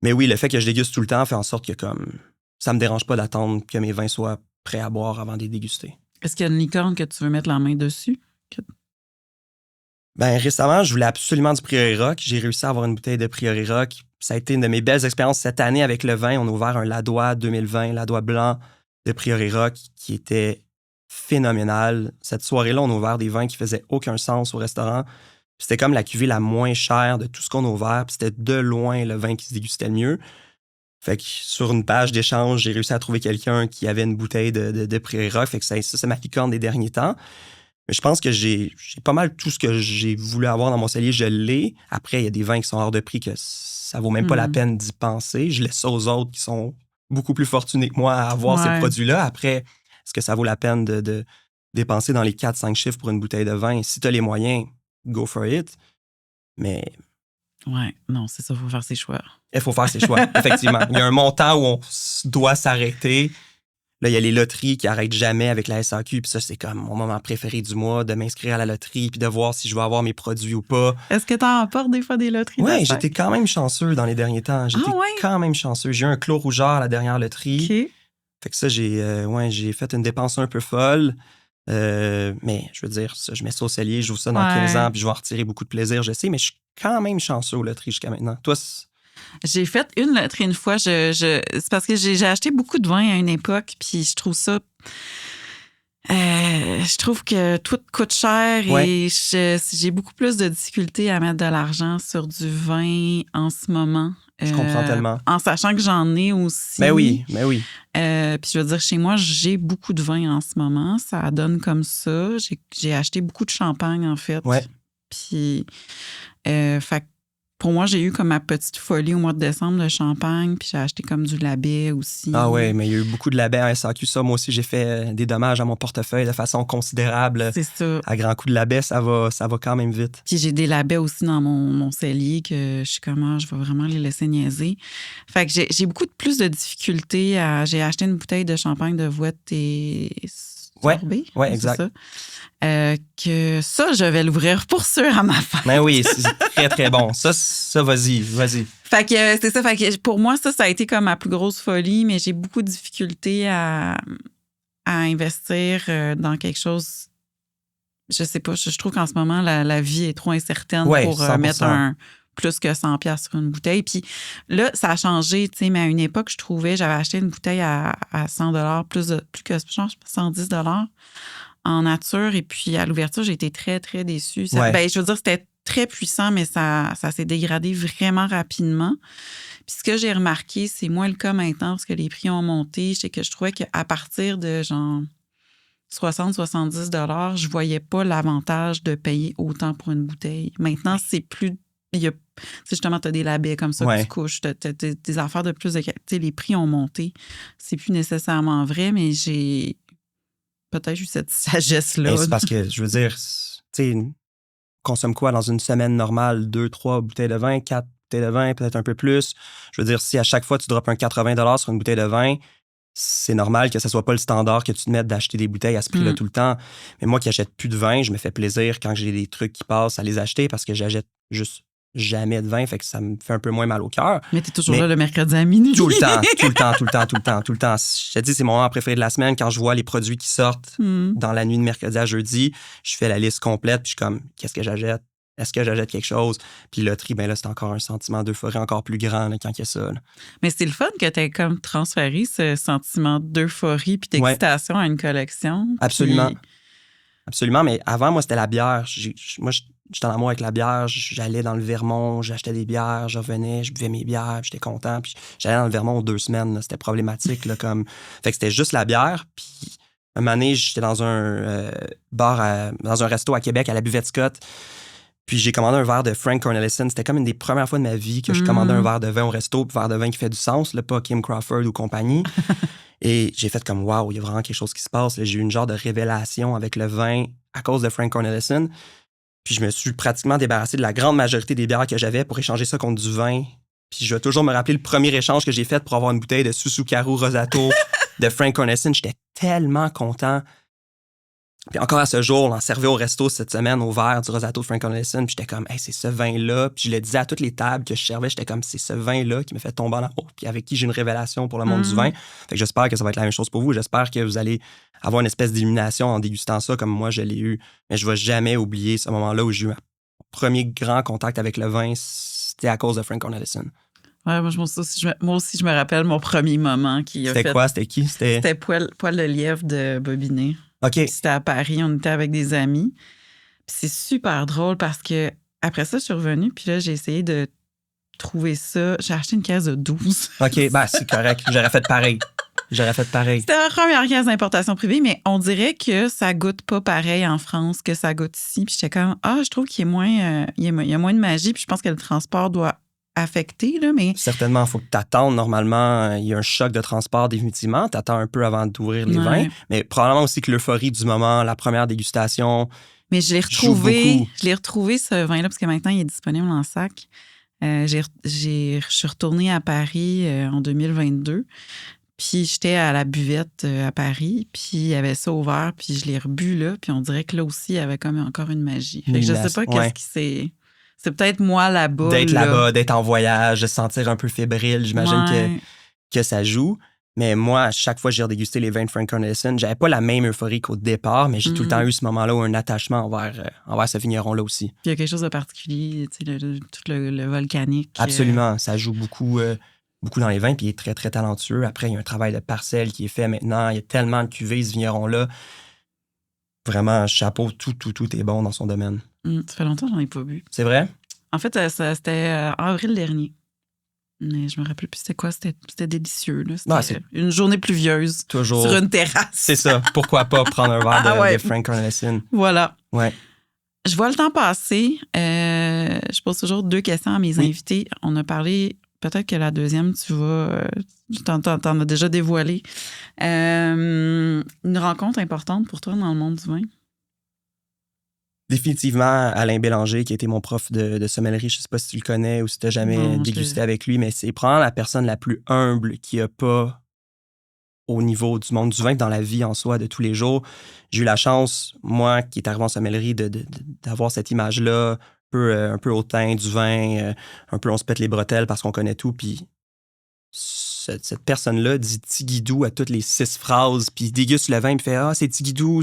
Mais oui, le fait que je déguste tout le temps fait en sorte que comme ça me dérange pas d'attendre que mes vins soient prêts à boire avant de les déguster. Est-ce qu'il y a une licorne que tu veux mettre la main dessus? Ben, récemment, je voulais absolument du Prieuré Rock. J'ai réussi à avoir une bouteille de Prieuré Rock. Ça a été une de mes belles expériences cette année avec le vin. On a ouvert un Ladois 2020, Ladois blanc de Prieuré Rock qui était phénoménal. Cette soirée-là, on a ouvert des vins qui faisaient aucun sens au restaurant. C'était comme la cuvée la moins chère de tout ce qu'on a ouvert. Puis c'était de loin le vin qui se dégustait le mieux. Fait que sur une page d'échange, j'ai réussi à trouver quelqu'un qui avait une bouteille de Prairie Rock. Fait que ça, c'est ma licorne des derniers temps. Mais je pense que j'ai pas mal tout ce que j'ai voulu avoir dans mon cellier, je l'ai. Après, il y a des vins qui sont hors de prix que ça vaut même pas la peine d'y penser. Je laisse ça aux autres qui sont beaucoup plus fortunés que moi à avoir ces produits-là. Après, est-ce que ça vaut la peine de dépenser dans les 4-5 chiffres pour une bouteille de vin? Si tu as les moyens, go for it. Mais... ouais, non, c'est ça, il faut faire ses choix. Il faut faire ses choix, effectivement. Il y a un montant où on doit s'arrêter. Là, il y a les loteries qui n'arrêtent jamais avec la SAQ. Puis ça, c'est comme mon moment préféré du mois, de m'inscrire à la loterie puis de voir si je vais avoir mes produits ou pas. Est-ce que tu en remportes des fois des loteries? Oui, j'étais quand même chanceux dans les derniers temps. Quand même chanceux. J'ai eu un Clos Rougeur à la dernière loterie. Okay. Fait que ça, j'ai fait une dépense un peu folle. Mais je veux dire, ça, je mets ça au cellier, je joue ça dans 15 ans puis je vais en retirer beaucoup de plaisir, je sais. Mais je suis quand même chanceux aux loteries jusqu'à maintenant. Toi, j'ai fait une loterie une fois. C'est parce que j'ai acheté beaucoup de vin à une époque, puis je trouve ça... je trouve que tout coûte cher et j'ai beaucoup plus de difficultés à mettre de l'argent sur du vin en ce moment. Je comprends tellement. En sachant que j'en ai aussi. Mais oui. Puis je veux dire, chez moi, j'ai beaucoup de vin en ce moment. Ça donne comme ça. J'ai acheté beaucoup de champagne, en fait. Ouais. Puis, fait que pour moi, j'ai eu comme ma petite folie au mois de décembre de champagne, puis j'ai acheté comme du Labais aussi. Ah ouais, mais il y a eu beaucoup de Labais en SAQ. Ça, moi aussi, j'ai fait des dommages à mon portefeuille de façon considérable. C'est ça. À grand coup de Labais, ça va quand même vite. Puis j'ai des Labais aussi dans mon cellier que je suis comme, je vais vraiment les laisser niaiser. Fait que j'ai beaucoup plus de difficultés à... J'ai acheté une bouteille de champagne de Vouette et Sorbet. Ouais, exact. Ça. Que ça, je vais l'ouvrir pour sûr à ma fête. Mais oui, c'est très, très bon. Ça, vas-y. Fait que c'est ça. Fait que pour moi, ça a été comme ma plus grosse folie, mais j'ai beaucoup de difficultés à investir dans quelque chose. Je sais pas, je trouve qu'en ce moment, la vie est trop incertaine pour 100%. mettre plus que 100$ sur une bouteille. Puis là, ça a changé, tu sais, mais à une époque, je trouvais, j'avais acheté une bouteille à 100$, plus que, je pense, 110$ en nature. Et puis, à l'ouverture, j'ai été très, très déçue. Ben, je veux dire, c'était très puissant, mais ça s'est dégradé vraiment rapidement. Puis ce que j'ai remarqué, c'est moins le cas maintenant parce que les prix ont monté. C'est que je trouvais qu'à partir de genre 60-70$, je voyais pas l'avantage de payer autant pour une bouteille. Maintenant, c'est plus... justement, tu as des labels comme ça que tu couches, tu as des affaires de plus de qualité. Les prix ont monté. C'est plus nécessairement vrai, mais j'ai peut-être eu cette sagesse-là. C'est parce que, je veux dire, tu sais, consomme quoi dans une semaine normale? 2-3 bouteilles de vin, 4 bouteilles de vin, peut-être un peu plus. Je veux dire, si à chaque fois tu droppes un 80$ sur une bouteille de vin, c'est normal que ce soit pas le standard que tu te mettes d'acheter des bouteilles à ce prix-là tout le temps. Mais moi qui achète plus de vin, je me fais plaisir quand j'ai des trucs qui passent à les acheter parce que j'achète juste jamais de vin, fait que ça me fait un peu moins mal au cœur. Mais t'es toujours là le mercredi à minuit. Tout le temps. Je te dis, c'est mon moment préféré de la semaine quand je vois les produits qui sortent dans la nuit de mercredi à jeudi. Je fais la liste complète, puis je suis comme, qu'est-ce que j'achète? Est-ce que j'achète quelque chose? Puis loterie, ben là, c'est encore un sentiment d'euphorie encore plus grand là, quand il y a ça. Là. Mais c'est le fun que tu aies comme transféré ce sentiment d'euphorie puis d'excitation à une collection. Absolument. Absolument, mais avant, moi, c'était la bière. Moi, j'étais en amour avec la bière. J'allais dans le Vermont, j'achetais des bières, je revenais, je buvais mes bières, j'étais content. Puis j'allais dans le Vermont 2 semaines. Là, c'était problématique. Là, comme... Fait que c'était juste la bière. Puis un moment donné, j'étais dans un bar, dans un resto à Québec, à la Buvette Scott. Puis j'ai commandé un verre de Frank Cornelison. C'était comme une des premières fois de ma vie que je commandais un verre de vin au resto, puis verre de vin qui fait du sens, là, pas Kim Crawford ou compagnie. Et j'ai fait comme, waouh, il y a vraiment quelque chose qui se passe. Là, j'ai eu une genre de révélation avec le vin à cause de Frank Cornelison. Puis je me suis pratiquement débarrassé de la grande majorité des bières que j'avais pour échanger ça contre du vin. Puis je vais toujours me rappeler le premier échange que j'ai fait pour avoir une bouteille de Susukaru Rosato de Frank Cornelison. J'étais tellement content. Puis encore à ce jour, on en servait au resto cette semaine au verre du Rosato de Frank Cornelison. Puis j'étais comme, hey, c'est ce vin-là. Puis je le disais à toutes les tables que je servais, j'étais comme, c'est ce vin-là qui me fait tomber en amour. Puis avec qui j'ai une révélation pour le monde du vin. Fait que j'espère que ça va être la même chose pour vous. J'espère que vous allez avoir une espèce d'illumination en dégustant ça comme moi je l'ai eu. Mais je vais jamais oublier ce moment-là où j'ai eu mon premier grand contact avec le vin. C'était à cause de Frank Cornelison. Ouais, moi aussi, je me rappelle mon premier moment qui a fait... C'était quoi? C'était qui? C'était Poil de lièvre de Bobinet. OK. C'était à Paris, on était avec des amis. Puis c'est super drôle parce que après ça, je suis revenue, puis là, j'ai essayé de trouver ça. J'ai acheté une caisse de 12. OK, ben c'est correct. J'aurais fait pareil. C'était la première caisse d'importation privée, mais on dirait que ça goûte pas pareil en France que ça goûte ici. Puis j'étais comme, je trouve qu'il y a moins, il y a moins de magie, puis je pense que le transport doit affecter, là, mais... Certainement, il faut que tu attendes. Normalement, il y a un choc de transport définitivement. Tu attends un peu avant d'ouvrir les vins. Mais probablement aussi que l'euphorie du moment, la première dégustation. Mais je l'ai retrouvé, ce vin-là, parce que maintenant, il est disponible en sac. Je suis retournée à Paris en 2022. Puis j'étais à la buvette à Paris, puis il y avait ça ouvert, puis je l'ai rebu là. Puis on dirait que là aussi, il y avait comme encore une magie. Fait que je sais pas qu'est-ce qui s'est... C'est peut-être moi là-bas. D'être là-bas, d'être en voyage, de se sentir un peu fébrile. J'imagine que ça joue. Mais moi, à chaque fois que j'ai redégusté les vins de Frank Cornelison, j'avais pas la même euphorie qu'au départ, mais j'ai tout le temps eu ce moment-là où un attachement envers ce vigneron-là aussi. Puis il y a quelque chose de particulier, tu sais, tout le volcanique. Absolument. Ça joue beaucoup dans les vins, puis il est très, très talentueux. Après, il y a un travail de parcelle qui est fait maintenant. Il y a tellement de cuvées, ce vigneron-là. Vraiment, chapeau, tout est bon dans son domaine. Ça fait longtemps que j'en ai pas bu. C'est vrai? En fait, c'était avril dernier. Mais je me rappelle plus c'était quoi. C'était délicieux. Là. C'était une journée pluvieuse. Toujours. Sur une terrasse. C'est ça. Pourquoi pas prendre un verre de Frank Cornelison? Voilà. Ouais. Je vois le temps passer. Je pose toujours 2 questions à mes invités. On a parlé... Peut-être que la deuxième, tu vas... t'en as déjà dévoilé. Une rencontre importante pour toi dans le monde du vin? Définitivement, Alain Bélanger, qui a été mon prof de sommellerie. Je ne sais pas si tu le connais ou si tu n'as jamais dégusté avec lui, mais c'est probablement la personne la plus humble qu'il n'y a pas au niveau du monde du vin, dans la vie en soi de tous les jours. J'ai eu la chance, moi, qui est arrivé en sommellerie, d'avoir cette image-là, un peu hautain du vin, un peu on se pète les bretelles parce qu'on connaît tout. Puis cette personne-là dit Tigidou à toutes les 6 phrases, puis il déguste le vin, puis fait c'est Tigidou.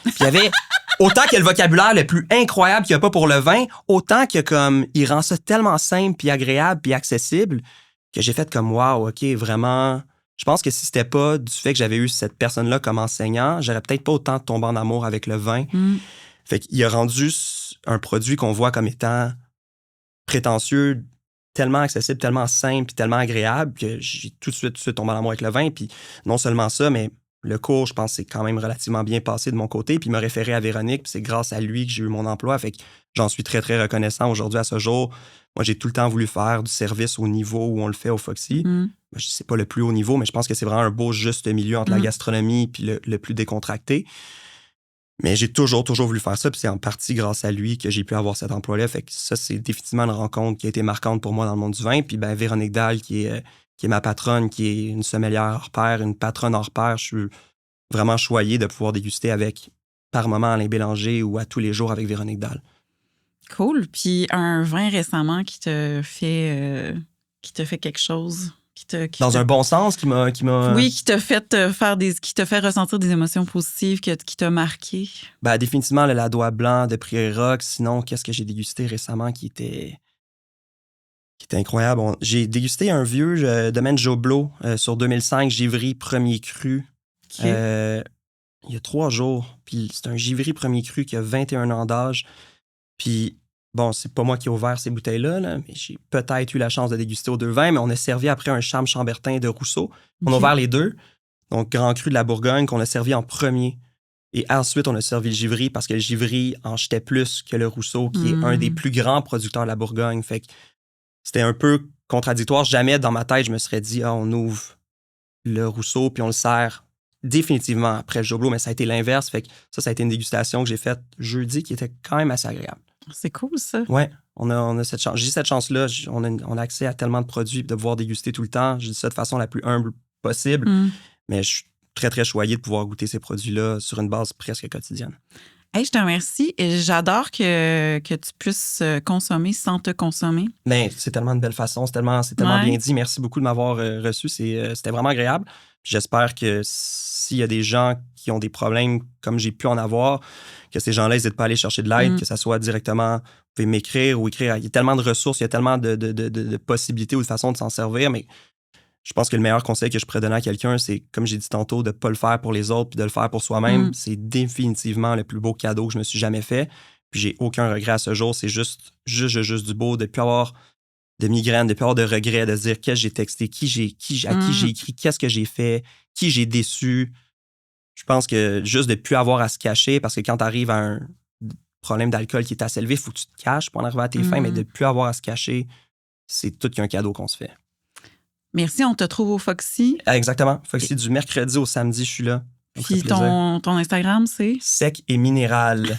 Puis il y avait autant qu'il y a le vocabulaire le plus incroyable qu'il n'y a pas pour le vin, autant que comme il rend ça tellement simple, puis agréable, puis accessible, que j'ai fait comme wow, OK, vraiment. Je pense que si c'était pas du fait que j'avais eu cette personne-là comme enseignant, j'aurais peut-être pas autant tombé en amour avec le vin. Fait qu'il a rendu un produit qu'on voit comme étant prétentieux, tellement accessible, tellement simple, puis tellement agréable que j'ai tout de suite tombé en amour avec le vin. Puis non seulement ça, mais le cours, je pense, c'est quand même relativement bien passé de mon côté. Puis il m'a référé à Véronique, puis c'est grâce à lui que j'ai eu mon emploi. Fait que j'en suis très, très reconnaissant aujourd'hui à ce jour. Moi, j'ai tout le temps voulu faire du service au niveau où on le fait au Foxy. C'est pas le plus haut niveau, mais je pense que c'est vraiment un beau juste milieu entre la gastronomie puis le plus décontracté. Mais j'ai toujours voulu faire ça, puis c'est en partie grâce à lui que j'ai pu avoir cet emploi-là. Fait que ça, c'est définitivement une rencontre qui a été marquante pour moi dans le monde du vin. Puis Véronique Dalle, qui est ma patronne, qui est une sommelière hors pair, une patronne hors pair, je suis vraiment choyé de pouvoir déguster avec, par moment, Alain Bélanger ou à tous les jours avec Véronique Dalle. Cool. Puis un vin récemment qui te fait quelque chose... Dans un bon sens, qui m'a... Oui, qui t'a fait qui t'a fait ressentir des émotions positives, qui t'a marqué. Définitivement, le Ladois blanc de Prairie Rock. Sinon, qu'est-ce que j'ai dégusté récemment qui était incroyable? J'ai dégusté un vieux domaine Joblo sur 2005, Givry premier cru. Il y a 3 jours. Puis c'est un Givry premier cru qui a 21 ans d'âge. Puis bon, c'est pas moi qui ai ouvert ces bouteilles-là, là, mais j'ai peut-être eu la chance de déguster aux 2 vins, mais on a servi après un Cham-Chambertin de Rousseau. On a ouvert les 2, donc Grand Cru de la Bourgogne qu'on a servi en premier. Et ensuite, on a servi le Givry parce que le Givry en jetait plus que le Rousseau, qui est un des plus grands producteurs de la Bourgogne. Fait que c'était un peu contradictoire. Jamais dans ma tête, je me serais dit, on ouvre le Rousseau puis on le sert définitivement après le Joblot, mais ça a été l'inverse. Fait que ça a été une dégustation que j'ai faite jeudi qui était quand même assez agréable. C'est cool, ça. Ouais, on a cette chance. J'ai cette chance-là. On a accès à tellement de produits de pouvoir déguster tout le temps. Je dis ça de façon la plus humble possible, mais je suis très, très choyé de pouvoir goûter ces produits-là sur une base presque quotidienne. Hey, je te remercie et j'adore que tu puisses consommer sans te consommer. Ben, c'est tellement de belle façon, c'est tellement bien dit. Merci beaucoup de m'avoir reçu. C'était vraiment agréable. J'espère que s'il y a des gens qui ont des problèmes comme j'ai pu en avoir, que ces gens-là n'hésitent pas à aller chercher de l'aide, que ça soit directement, vous pouvez m'écrire ou écrire. Il y a tellement de ressources, il y a tellement de possibilités ou de façons de s'en servir, mais je pense que le meilleur conseil que je pourrais donner à quelqu'un, c'est, comme j'ai dit tantôt, de ne pas le faire pour les autres puis de le faire pour soi-même. C'est définitivement le plus beau cadeau que je me suis jamais fait. Puis j'ai aucun regret à ce jour. C'est juste du beau de ne plus avoir de migraine, de ne plus avoir de regrets, de se dire qu'est-ce que j'ai texté, à qui j'ai écrit, qu'est-ce que j'ai fait, qui j'ai déçu. Je pense que juste de ne plus avoir à se cacher, parce que quand tu arrives à un problème d'alcool qui est assez élevé, il faut que tu te caches pour en arriver à tes fins, mais de ne plus avoir à se cacher, c'est tout qu'un cadeau qu'on se fait. Merci, on te trouve au Foxy. Exactement. Foxy, du mercredi au samedi, je suis là. Puis ton Instagram, c'est? Sec et minéral.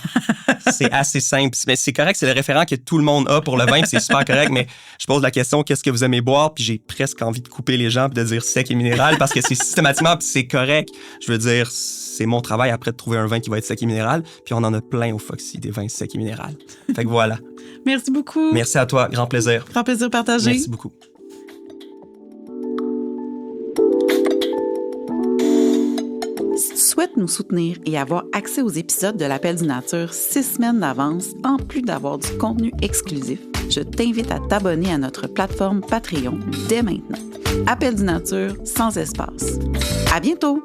C'est assez simple. Mais c'est correct, c'est le référent que tout le monde a pour le vin, puis c'est super correct, mais je pose la question, qu'est-ce que vous aimez boire? Puis j'ai presque envie de couper les gens puis de dire sec et minéral parce que c'est systématiquement, puis c'est correct. Je veux dire, c'est mon travail après de trouver un vin qui va être sec et minéral, puis on en a plein au Foxy, des vins secs et minéral. Fait que voilà. Merci beaucoup. Merci à toi, grand plaisir. Grand plaisir partagé. Merci beaucoup. Si tu souhaites nous soutenir et avoir accès aux épisodes de l'Appel du Nature 6 semaines d'avance, en plus d'avoir du contenu exclusif, je t'invite à t'abonner à notre plateforme Patreon dès maintenant. Appel du Nature sans espace. À bientôt!